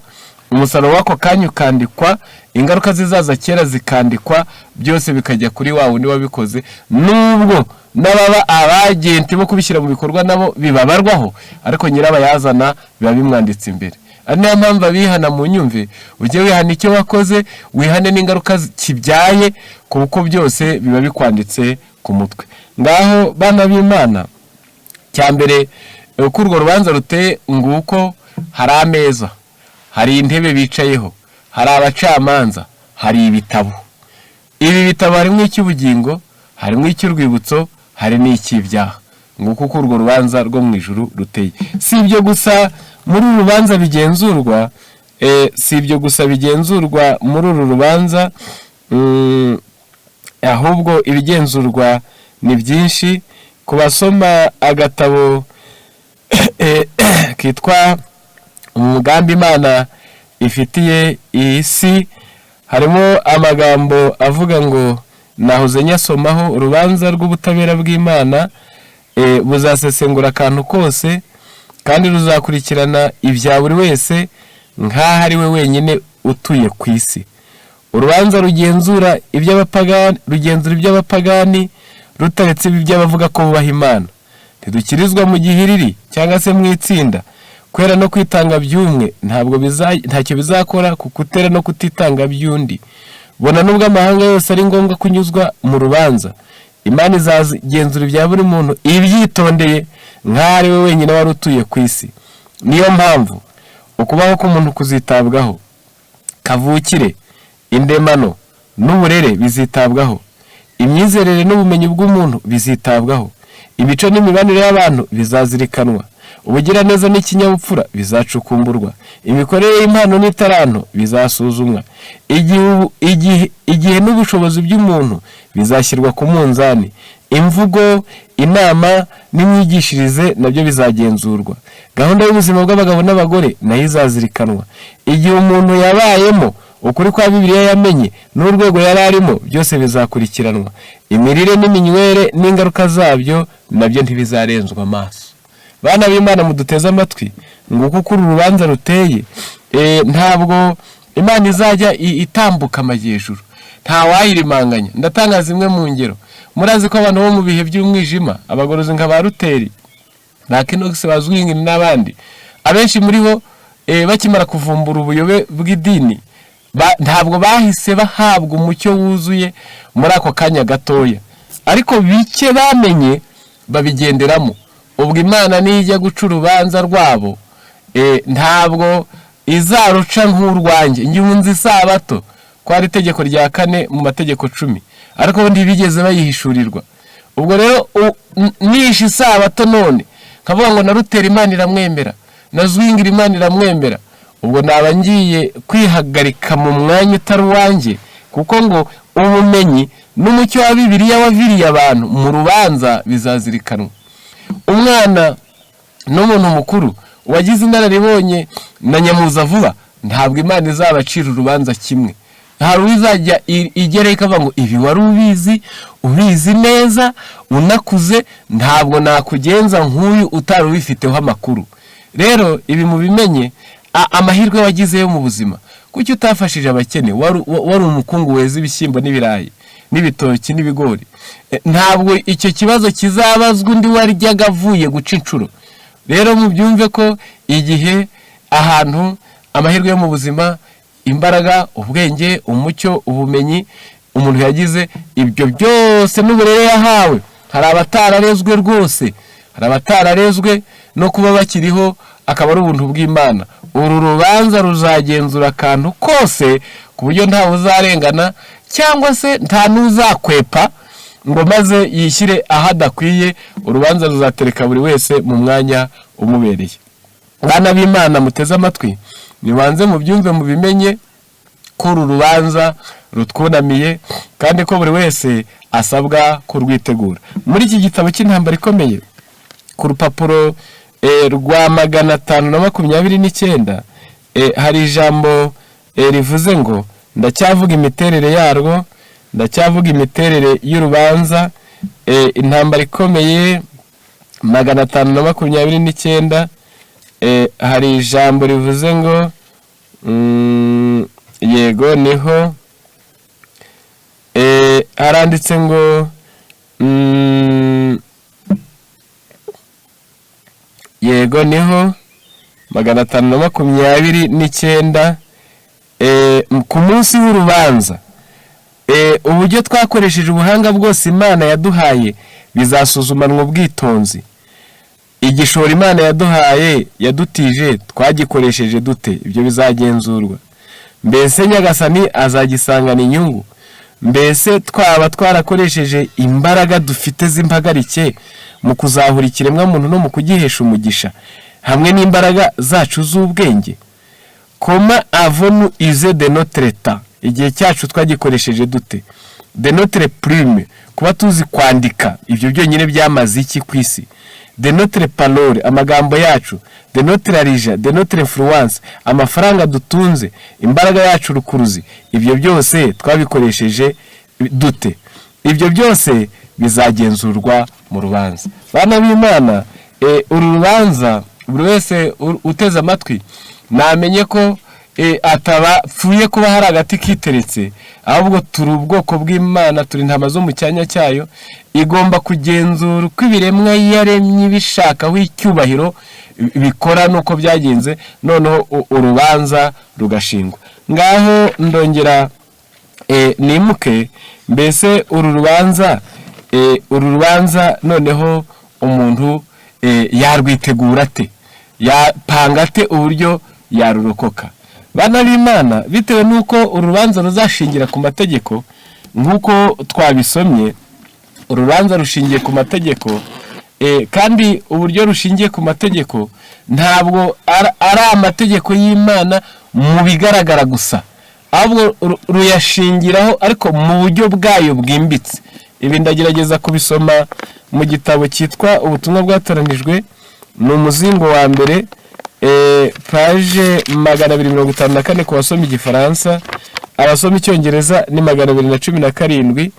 umusaruro wako kanya ukandikwa, ingaruka zizaza kera zikandikwa, byose bikajya kuri wa wundi wabikoze. Nubwo n'ababa abagenti bo kubishyira mu bikorwa nabo bibabarwaho, ariko nyirabayazana biba bimwanditse imbere. Ari nayo mpamvu abihana mu nyumve, ujye wihana icyo wakoze, wihane n'ingaruka kibyaye, kuko byose biba bikwanditse ku mutwe. Ngaho bana b'Imana, cyambere uko urwo rubanza ruteye nguko: hari ameza, hari intebe bicayeho, hari abacamanza, hari ibitabo. Ibi bitabo harimo icy'ubugingo, harimo icy'urwibutso, hari n'icy'ibyaha. Nguko uko urwo rubanza rwo mu ijuru ruteye. Si ibyo gusa muri uru rubanza bigenzurwa, muri uru rubanza, ahubwo ibigenzurwa ni byinshi. Ku basoma agatabo kitwa Umugambi Imana ifitiye iyi si, harimo amagambo avuga ngo nahoze nyasomaho: urubanza rw'ubutabera bw'Imana buzasesengura akantu kose, kandi ruzakurikirana ibya buri wese nk'aho ari we wenyine utuye ku isi. Urubanza rugenzura iby'abapagani rutaretse iby'abavuga ko bubaha Imana. Ntidukirizwa mu gihiriri cyangwa se mu itsinda. Kwera no kwitanga by'umwe ntacyo bizakora ku kutera no kutitanga by'undi. Bona nubwo amahanga yose ari ngombwa kunyuzwa mu rubanza, Imana izagenzura ibya buri muntu ibyitondeye nk'aho ari we wenyine wari utuye ku isi. Niyo mpamvu ukubaho k'umuntu kuzitabwaho, kavukire, indemano n'uburere bizitabwaho, imyizerere n'ubumenyi bw'umuntu bizitabwaho, imico n'imibanire y'abantu bizazirikanwa, ubugiraneza n'ikinyabupfura bizacukumburwa, imikorere y'impano n'itaranto bizasuzumwa, igihe n'ubushobozi by'umuntu bizashyirwa ku munzani, imvugo, inama n'imyigishirize nabyo bizagenzurwa, gahunda y'ubuzima bw'abagabo n'abagore nayo izazirikanwa, igihe umuntu yabayemo, ukuri kwa Bibiliya yamenye n'urwego yari arimo, byose bizakurikiranwa, imirire n'iminywere n'ingaruka zabyo nabyo ntibizarenzwa amaso. Bana b'Imana muduteze amatwi, nguko uko uru rubanza ruteye. Ntabwo Imana izajya itambuka amajyejuru, nta wayirimanganya. Ndatanga zimwe mu ngero. Murazi ko abantu bo mu bihe by'umwijima, abagorozi nka ba Luteri, ba Knox, ba Zwingli n'abandi, abenshi muri bo bakimara kuvumbura ubuyobe bw'idini, ntabwo bahise bahabwa umucyo wuzuye muri ako kanya gatoya, ariko bike bamenye babigenderamo. Ubwo Imana nijya guca urubanza rwabo, ntabwo izaruca nk'urwanjye. Ngiye isabato ko ari itegeko rya 4 mu mategeko 10, ariko bo ntibigeze bayihishurirwa. Ubwo rero nishe isabato none nkavuga ngo na Luteri Imana iramwemera, na Zwingli Imana iramwemera, ubwo naba ngiye kwihagarika mu mwanya utari wanjye, kuko ngo ubumenyi n'umucyo wa Bibiliya waviriye abantu mu rubanza bizazirikanwa. Umwana n'umuntu mukuru wagize inararibonye na nyamuza vuba, ntabwo Imana izabacira urubanza kimwe. Hari uzajya igereka ikavuga ngo ibi wari ubizi neza unakuze, ntabwo nakugenza nk'uyu utari ubifiteho amakuru. Rero ibi mubimenye, amahirwe wagizeyo mu buzima, kuki utafashije abakene? Wari umukungu weza ibishyimbo n'ibirayi n'ibitoki n'ibigori, ntabwo icyo kibazo kizabazwa undi waryaga avuye guca inshuro. Rero mubyumve ko igihe ahantu amahirwe yo mu buzima, imbaraga, ubwenge, umucyo, ubumenyi umuntu yagize, ibyo byose n'uburere yahawe, hari abatararezwe rwose, hari abatararezwe no kuba bakiriho akaba ari ubuntu bw'Imana. Uru rubanza ruzagenzura akantu kose ku buryo ntawe uzarengana cyangwa se nta n'uzakwepa ngo maze yishyire ahadakwiye. Urubanza ruzatereka buri wese mu mwanya umubereye. Bana b'Imana muteze amatwi, nibanze mubyumve mubimenye ko uru rubanza rutwunamiye kandi ko buri wese asabwa kurwitegura. Muri iki gitabo cy'intambara ikomeye, ku rupapuro rwa 529 hari ijambo rivuze ngo ndacyavuga imiterere yarwo, ndacyavuga imiterere y'urubanza. Intambara ikomeye 529 hari ijambo rivuze ngo yego niho haranditse ngo yego niho 529 ku munsi w'urubanza. Uburyo twakoresheje ubuhanga bwose Imana yaduhaye bizasuzumanwa ubwitonzi. Igishoro Imana yaduhaye yadutije twagikoresheje dute, ibyo bizagenzurwa. Mbese Nyagasani azagisangana inyungu? Mbese twaba twarakoresheje imbaraga dufite z'impagarike mu kuzahura ikiremwa muntu no mu kugihesha umugisha hamwe n'imbaraga zacu z'ubwenge? Comment avons-nous usé de notre temps? Igihe cyacu twagikoresheje dute? De notre plume, kuba tuzi kwandika, ibyo byonyine byamaze iki ku isi? De notre parole, amagambo yacu. De notre argent, de notre influence, amafaranga dutunze, imbaraga yacu rukuruzi, ibyo byose twabikoresheje dute? Ibyo byose bizagenzurwa mu rubanza. Bana b'Imana, uru rubanza buri wese uteze amatwi namenye ko atapfuye kuba hari agati kiteretse, ahubwo turi ubwoko bw'Imana, turi intama zo mu cyanya cyayo. Igomba kugenzura uko ibiremwa yaremye bishakaho icyubahiro bikora nuko byagenze, noneho urubanza rugashingwa. Ngaho ndongera nimuke, mbese uru rubanza noneho umuntu yarwitegura ate, yapanga ate uburyo yarurokoka? Bana b'Imana, bitewe nuko urubanza ruzashingira ku mategeko nk'uko twabisomye, urubanza rushingiye ku mategeko, kandi uburyo rushingiye ku mategeko ntabwo ari amategeko y'Imana mu bigaragara gusa, ahubwo ruyashingiraho ariko mu buryo bwayo bwimbitse. Ibi ndagerageza kubisoma mu gitabo cyitwa Ubutumwa Bwatoranijwe, ni umuzingo wa mbere, page 254 ku basoma igifaransa. Abasoma icyongereza ni 217.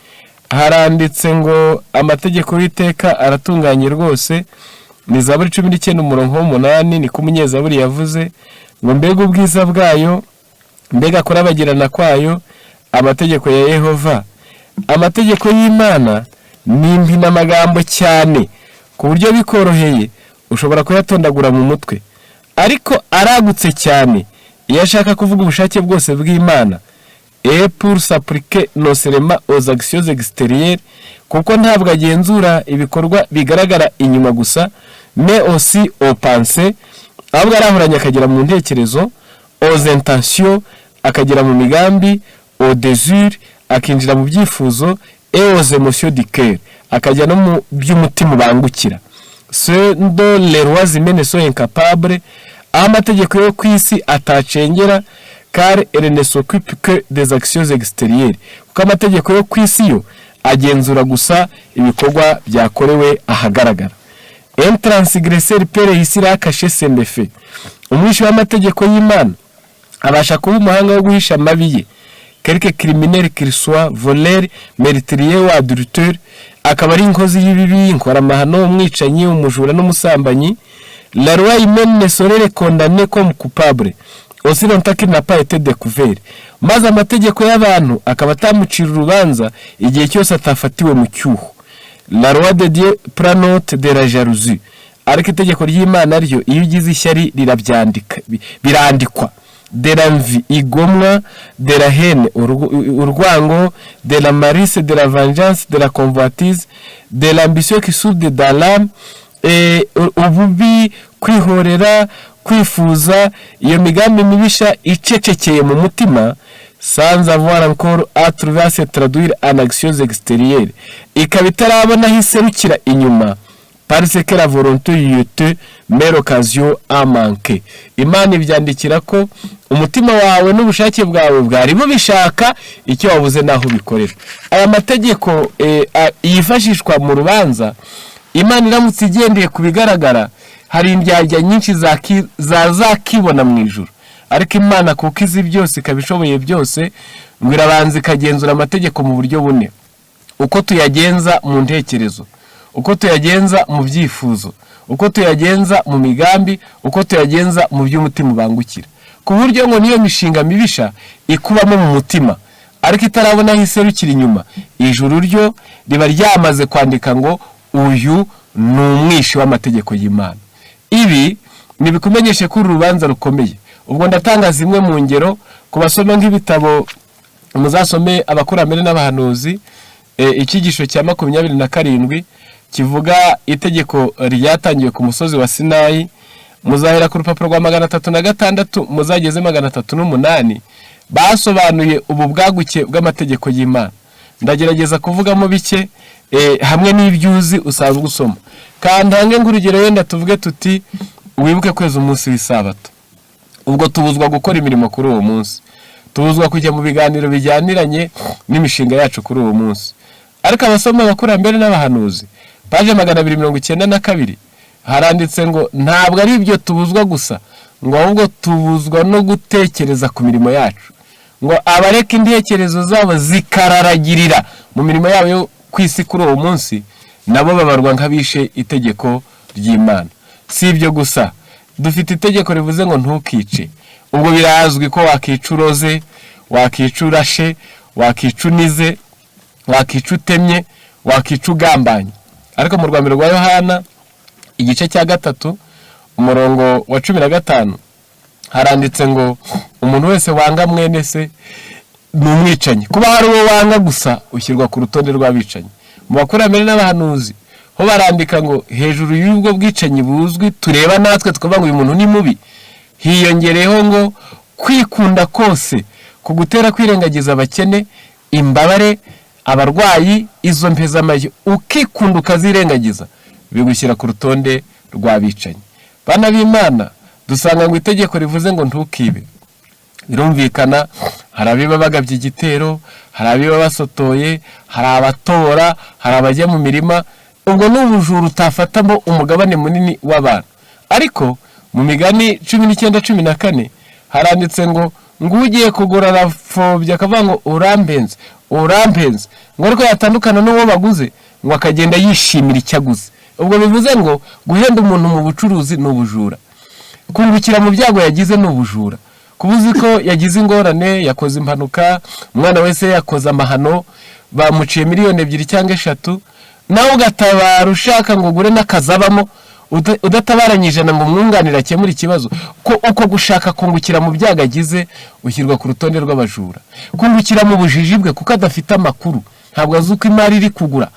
Haranditse ngo amategeko y'iteka aratunganye rwose. Ni Zaburi 19:8, ni ko umunyezaburi yavuze ngo mbega ubwiza bwayo, mbega kurabagirana kwayo, amategeko ya Yehova. Amategeko y'Imana ni impinamagambo cyane ku buryo bikoroheye ushobora kuyatondagura mu mutwe, ariko aragutse cyane iyo ashaka kuvuga ubushake bwose bw'Imana. Pour s'appliquer non seulement aux actions extérieures, kuko ntabwo agenzura ibikorwa bigaragara inyuma gusa, mais aussi aux pensées, ahubwo arahuranya akagera mu ntekerezo, aux intentions akagera mu migambi, aux désirs akinjira mu byifuzo, et aux émotions du cœur akajya no mu by'umutima ubangukira. Ce dont les rois humains sont incapables, amategeko yo kwisi atacengera car elle ne s'occupe que des actions extérieures, kuko amategeko yo kwisi yo agenzura gusa ibikorwa byakorewe ahagaragara. Un transgresseur peut réussir à cacher ses méfaits. Umwishi w'amategeko y'Imana abasha kuba umuhanga wo guhisha amabi ye. Quelque criminel qu'il soit, voleur, meurtrier ou adultère, akaba ari inkozi y'ibibi, inkoramahano, umwicanyi, umujura n'umusambanyi. La loi humaine ne saurait le condamner comme coupable aussi longtemps qu'il n'a pas été découvert. Maze amategeko y'abantu akaba atamucira urubanza igihe cyose atafatiwe mu cyuho. La loi de Dieu prend note de la jalousie. Ariko itegeko ry'Imana ryo iyo ugize ishyari rirabyandika, birandikwa. De l'envie, igomwa, de la haine, urwango, de la malice, de la vengeance, de la convoitise, de l'ambition qui soude dans l'âme, ububi, kwihorera, kwifuza, iyo migambi mibisha icecekeye mu mutima, sans avoir encore à trouver à se traduire en actions extérieures, ikaba itarabona aho iserukira inyuma, parce que la volonté yute mais l'occasion a manqué. Imana ibyandikira ko umutima wawe n'ubushake bwawe bwari bubishaka icyo wabuze naho bikorera. Aya mategeko yifashishwa mu rubanza, Imana iramutse igendeye kubigaragara, hari indyarya nyinshi zakibona mu ijuru. Ariko Imana kuko izi byose ikabishoboye byose, ngo irabanza ikagenzura amategeko mu buryo bune: uko tuyagenza mu ntekerezo, uko tuyagenza mu byifuzo, uko tuyagenza mu migambi, uko tuyagenza mu by'umutima ubangukira, ku buryo ngo niyo mishinga mibisha ikubamo mu mutima ariko itarabona aho iserukira inyuma, ijuru ryo riba ryamaze kwandika ngo uyu ni umwishi w'amategeko y'Imana. Ibi nibikumenyeshe ko urubanza rukomeye. Ubwo ndatanga zimwe mu ngero ku basoma nk'ibitabo, muzasome abakurambere n'abahanuzi, icyigisho cya 27 kivuga itegeko ryatangiye ku musozi wa Sinayi, muzahera ku rupapuro rwa 306 muzageze 308, basobanuye ubu bwaguke bw'amategeko y'Imana. Ndagerageza kuvugamo bike hamwe n'ibyuzi usanzwe usoma, kandi hange ngurugero wenda tuvuge tuti wibuke kweza umunsi w'isabato. Ubwo tubuzwa gukora imirimo kuri uwo munsi, tubuzwa kujya mu biganiro bijyaniranye n'imishinga yacu kuri uwo munsi. Ariko abasoma abakurambere n'abahanuzi, page 292 haranditse ngo ntabwo ari ibyo tubuzwa gusa, ngo ahubwo tubuzwa no gutekereza ku mirimo yacu, ngo abareka intekerezo zabo zikararagirira mu mirimo yabo yo kwisi kuri uwo munsi, nabo babarwa nk'abishe itegeko ry'Imana. Si ibyo gusa, dufite itegeko rivuze ngo ntukice. Ubwo birazwi ko wakica uroze, wakica urashe, wakica unize, wakica utemye, wakica ugambanye. Ariko mu rwandiko rwa Yohana igice cya 3 umurongo wa 15 haranditse ngo umuntu wese wanga mwene se ni umwicanyi. Kuba hari uwo wanga gusa ushyirwa ku rutonde rw'abicanyi. Mu bakurambere n'abahanuzi ho barandika ngo hejuru y'ubwo bwicanyi buzwi tureba natwe tukavuga ngo uyu muntu ni mubi, hiyongereho ngo kwikunda kose kugutera kwirengagiza abakene, imbabare, abarwayi, izo mpezamayo, ukikunda ukazirengagiza, bigushyira ku rutonde rw'abicanyi. Bana b'Imana, dusanga ngo itegeko rivuze ngo ntukibe. Birumvikana, hari abiba bagabye igitero, hari abiba basotoye, hari abatora, hari abajya mu mirima. Ubwo n'ubujuru utafatamo umugabane munini w'abantu. Ariko mu migani 19:14 haranditse ngo ugiye kugura arapfobya akavuga ngo urampenze, urampenze, ngo ariko yatandukana n'uwo baguze ngo akagenda yishimira icyaguze. Ubwo bivuze ngo guhenda umuntu mu bucuruzi n'ubujura, kungukira mu byago yagize n'ubujura, kubuzi ko yagize ingorane, yakoze impanuka, umwana wese yakoze amahano, bamuciye miliyoni 2 cyangwa 3, nawe ugatabara ushaka ngo ugure n'akazabamo, udatabaranyije ngo umwunganira akemura ikibazo. Ko uko gushaka kungukira mu byago agize ushyirwa ku rutonde rw'abajura. Kungukira mu bujiji bwe kuko adafite amakuru, ntabwo azi uko imari iri kugura,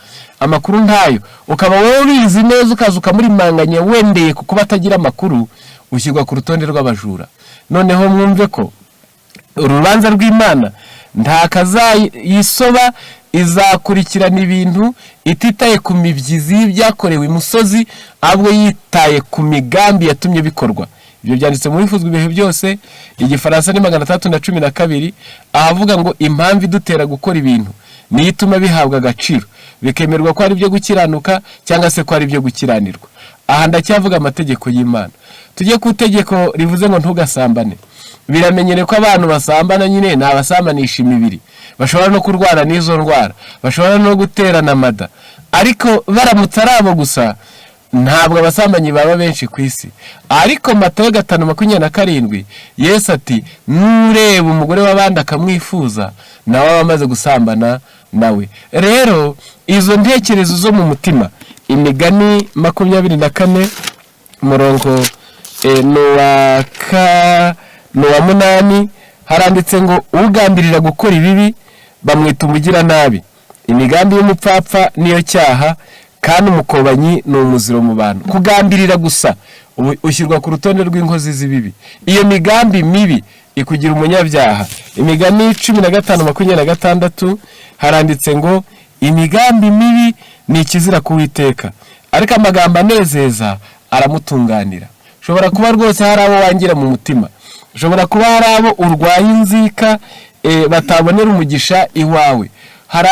amakuru ntayo, ukaba wowe ubizi neza ukazuka muri manganya wendeye kuko batagira amakuru, ushyirwa ku rutonde rw'abajura. Noneho mwumve ko urubanza rw'Imana nta kazayisoba, izakurikirana ibintu ititaye ku mibyizi y'ibyakorewe imusozi, ahubwo yitaye ku migambi yatumye bikorwa. ibyo byanditse muri Ifuzwa ibihe byose, igifaransa ni 312, ahavuga ngo impamvu idutera gukora ibintu niyo ituma bihabwa agaciro bikemerwa ko ari byo gukiranuka cyangwa se ko ari byo gukiranirwa. Aha ndacyavuga amategeko y'Imana. Tujye ku itegeko rivuze ngo ntugasambane. Biramenyere ko abantu basambana nyine n'abasambanisha imibiri, bashobora no kurwara n'izo ndwara, bashobora no guterana amada, ariko baramutse ari abo gusa ntabwo abasambanyi baba benshi ku isi. Ariko Matayo 5:27 Yesu ati nureba umugore w'abandi akamwifuza nawe aba amaze gusambana nawe. Rero izo ntekerezo zo mu mutima, Imigani 24 umurongo n'uwa 8 haranditse ngo ugambirira gukora ibibi bamwita umugiranabi, imigambi y'umupfapfa niyo cyaha, kandi umukobanyi ni umuziro mu bantu. Kugambirira gusa ushyirwa ku rutonde rw'inkozi z'ibibi. Iyo migambi mibi ikugira umunyabyaha. Imigani 15:26 haranditse ngo imigambi mibi ni ikizira ku Uwiteka, ariko amagambo anezeza aramutunganira. Ushobora kuba rwose hari abo wangira mu mutima, ushobora kuba hari abo urwaye inzika batabonera umugisha iwawe, hari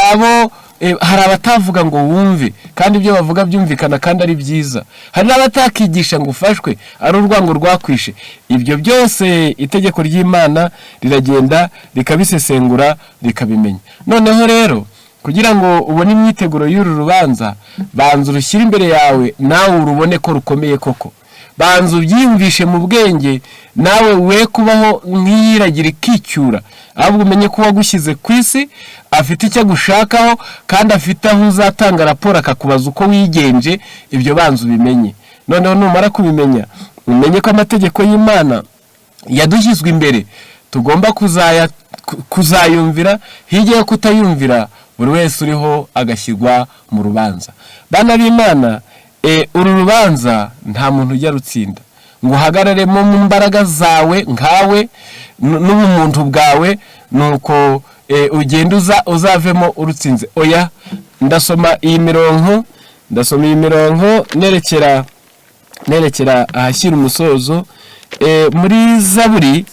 abatavuga ngo wumve kandi ibyo bavuga byumvikana kandi ari byiza, hari n'abatakigisha ngo ufashwe ari urwango rwakwishe. Ibyo byose itegeko ry'Imana riragenda rikabisesengura rikabimenya. Noneho rero kugira ngo ubone imyiteguro y'uru rubanza, banza urushyire imbere yawe nawe urubone ko rukomeye koko. Banza ubyiyumvishe mu bwenge nawe we kubaho nk'iyiragira ikicyura, ahubwo umenye ko wagushyize ku isi afite icyo gushakaho kandi afite aho uzatanga raporo akakubaza uko wigenje. Ibyo banza ubimenye. Noneho numara kubimenya umenye ko amategeko y'Imana yadushyizwe imbere tugomba kuzayumvira, hirya yo kutayumvira buri wese uriho agashyirwa mu rubanza. Bana b'Imana, uru rubanza nta muntu ujya rutsinda ngo uhagararemo mu mbaraga zawe nkawe n'ubumuntu bwawe nuko ugenda uzavemo urutsinze. Oya, ndasoma iyi mirongo nerekera ahashyira umusozo. Muri Zaburi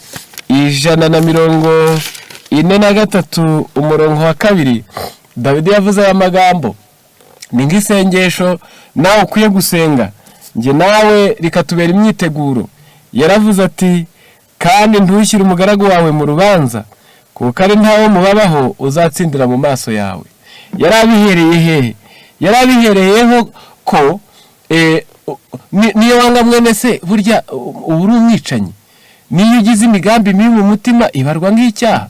143 umurongo wa 2 Dawidi yavuze aya magambo, ni nk'isengesho nawe ukwiye gusenga, nge nawe rikatubera imyiteguro. Yaravuze ati kandi ntushyire umugaragu wawe mu rubanza, kuko ari ntawo mubabaho uzatsindira mu maso yawe. Yarabihereye hehe? Yarabihereyeho ko niyo wanga mwene se burya uri umwicanyi. Niyo ugize imigambi mibi mu mutima ibarwa nk'icyaha.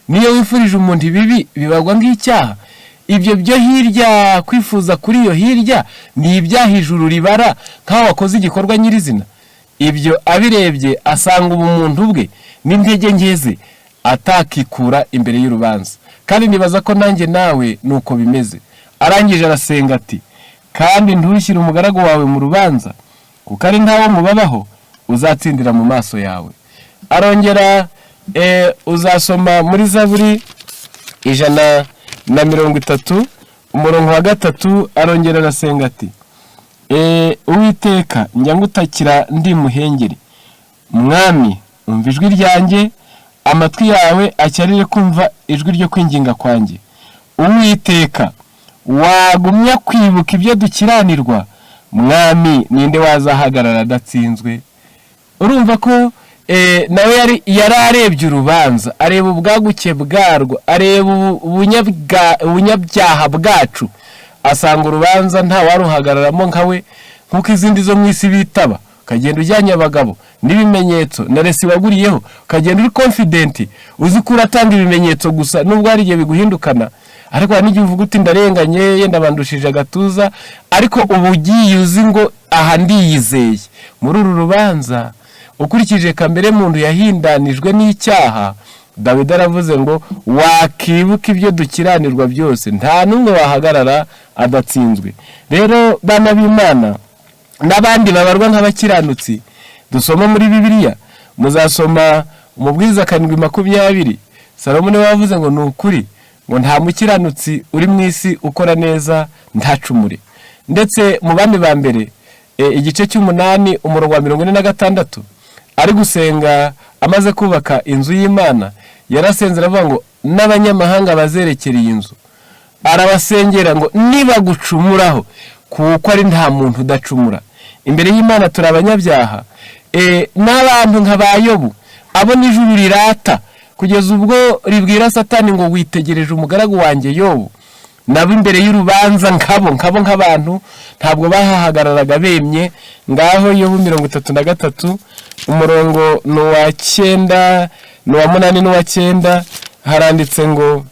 Niyo wifurije umuntu ibibi bibarwa nk'icyaha. Ibyo byo hirya kwifuza kuri iyo hirya ni ibyaha ijuru ribara nkaho wakoze igikorwa nyirizina. Ibyo abirebye asanga ubumuntu bwe n'intege nkeze atakikura imbere y'urubanza. Kandi nibaza ko nanjye nawe nuko bimeze. Arangije arasenga ati kandi ntushyire umugaragu wawe mu rubanza, kuko ari ntawo mubabaho uzatsindira mu maso yawe. Arongera uzasoma muri Zaburi 130 umurongo wa 3 arongera arasenga ati Uwiteka njya ngutakira ndi muhengeri, mwami umva ijwi ryanjye, amatwi yawe acyarire kumva ijwi ryo kwinginga kwanjye. Uwiteka wagumya kwibuka ibyo dukiranirwa, mwami ninde wazahagarara adatsinzwe? Urumva ko nawe yari arebye urubanza, areba ubwaguke bwarwo, areba ubunyabyaha bwacu, asanga urubanza nta waruhagararamo nkawe, nkuko izindi zo mu isi bitaba. Ukagenda ujyanye abagabo n'ibimenyetso na resi waguriyeho, ukagenda uri confident uzi ko uratanga ibimenyetso gusa, nubwo hari igihe biguhindukana. Ariko hari n'igihe uvuga uti ndarenganye yenda bandushije agatuza, ariko ubu ugiye uzi ngo aha ndiyizeye. Muri uru rubanza ukurikije kamere muntu yahindanijwe n'icyaha, Dawidi aravuze ngo wakibuka ibyo dukiranirwa byose, nta numwe wahagarara adatsinzwe. Rero bana b'Imana n'abandi babarwa nk'abakiranutsi, dusoma muri Bibiliya, muzasoma umubwiriza 7:20 Salomo niwe wavuze ngo nukuri ngo nta mukiranutsi uri mu isi ukora neza ntacumure. Ndetse mu bami ba mbere igice cy'umunani umurongo wa 46 ari gusenga amaze kubaka inzu y'Imana, yarasenze aravuga ngo n'abanyamahanga bazerekera iyi nzu, arabasengera ngo nibagucumuraho, kuko ari nta muntu udacumura. Imbere y'Imana turi abanyabyaha, n'abantu nka ba Yobu, abo n'ijuru rirata kugeza ubwo ribwira Satani ngo witegereje umugaragu wanjye Yobu. Nabo imbere y'urubanza nkabo nk'abantu ntabwo bahahagararaga bemye. Ngaho Yobu 33 umurongo n'uwa 9 n'uwa 8 n'uwa 9 haranditse ngo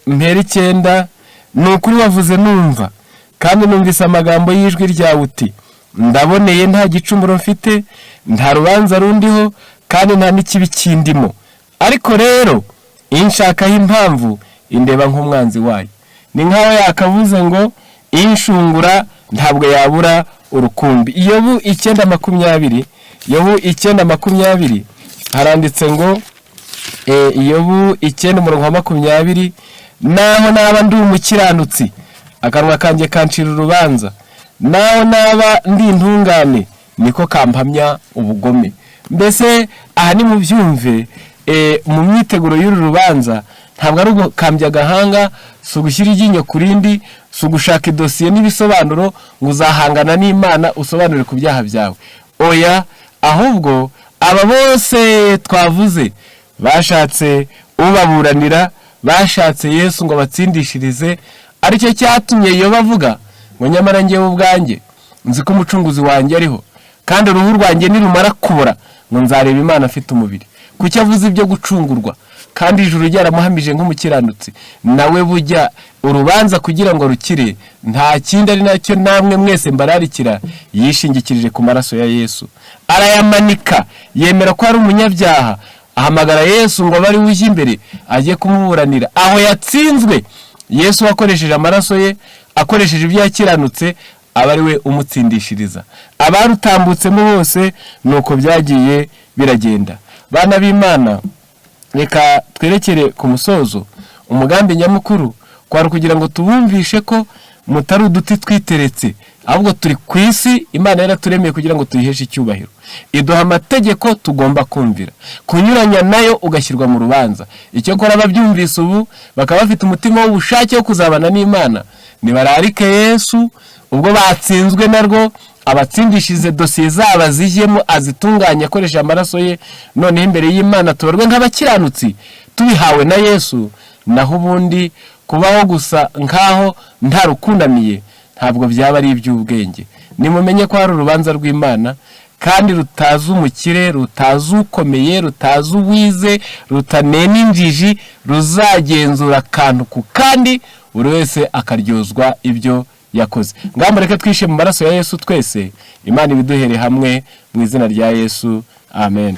mpera 9, ni ukuri wavuze numva, kandi numvise amagambo y'ijwi ryawe uti ndaboneye nta gicumuro mfite, nta rubanza rundiho, kandi nta n'ikibi kindimo. Ariko rero inshakaho impamvu indeba nk'umwanzi wayo. Ni nkaho yakavuze ngo inshungura ntabwo yabura urukumbi. Yobu 9:20 haranditse ngo Yobu 9:20, naho naba ndi umukiranutsi akanwa kanjye kancira urubanza, naho naba ndi intungane niko kampamya ubugome. Mbese aha ni mu byumve, mu myiteguro y'uru rubanza ntabwo ari ugukambya agahanga, si ugushyira iryinyo ku rindi, si ugushaka idosiye n'ibisobanuro ngo uzahangana n'Imana usobanure ku byaha byawe. Oya, ahubwo aba bose twavuze bashatse ubaburanira, bashatse Yesu ngo batsindishirize. Aricyo cyatumye Yobu avuga ngo nyamara njyewe ubwanjye nzi ko umucunguzi wanjye ariho, kandi uruhu rwanjye nirumara kubora ngo nzareba Imana afite umubiri. Kuki avuze ibyo gucungurwa kandi ijuru ryaramuhamije nk'umukiranutsi? Nawe bujya urubanza kugira ngo rukire nta kindi ari nacyo namwe mwese mbararikira, yishingikirije ku maraso ya Yesu, arayamanika, yemera ko ari umunyabyaha, ahamagara Yesu ngo bari uje imbere ajye kumuburanira. Aho yatsinzwe, Yesu wakoresheje amaraso ye, akoresheje ibyo yakiranutse, aba ari we umutsindishiriza. Abarutambutsemo bose nuko byagiye biragenda. Bana b'Imana, reka twerekere ku musozo. Umugambi nyamukuru kwari kugira ngo tubumvishe ko mutari uduti twiteretse, ahubwo turi ku isi. Imana yaraturemeye kugira ngo tuyiheshe icyubahiro, iduha amategeko tugomba kumvira. Kunyuranya nayo ugashyirwa mu rubanza. Icyo kora ababyumvise ubu bakaba bafite umutima w'ubushake wo kuzabana n'Imana, nibararike Yesu ubwo batsinzwe narwo, abatsindishize dosiye zabo zijyemo, azitunganye akoresha amaraso ye. None imbere y'Imana tubarwe nk'abakiranutsi tubihawe na Yesu. Naho ubundi kubaho gusa nkaho nta rukunamiye ntabwo byaba ari iby'ubwenge. Nimumenye ko hari urubanza rw'Imana, kandi rutazi umukire, rutazi ukomeye, rutazi uwize, rutanena injiji, ruzagenzura akantu ku kandi, buri wese akaryozwa ibyo yakoze. Ngaho mureke twishe mu maraso ya Yesu twese. Imana ibiduhere hamwe mu izina rya Yesu. Amen.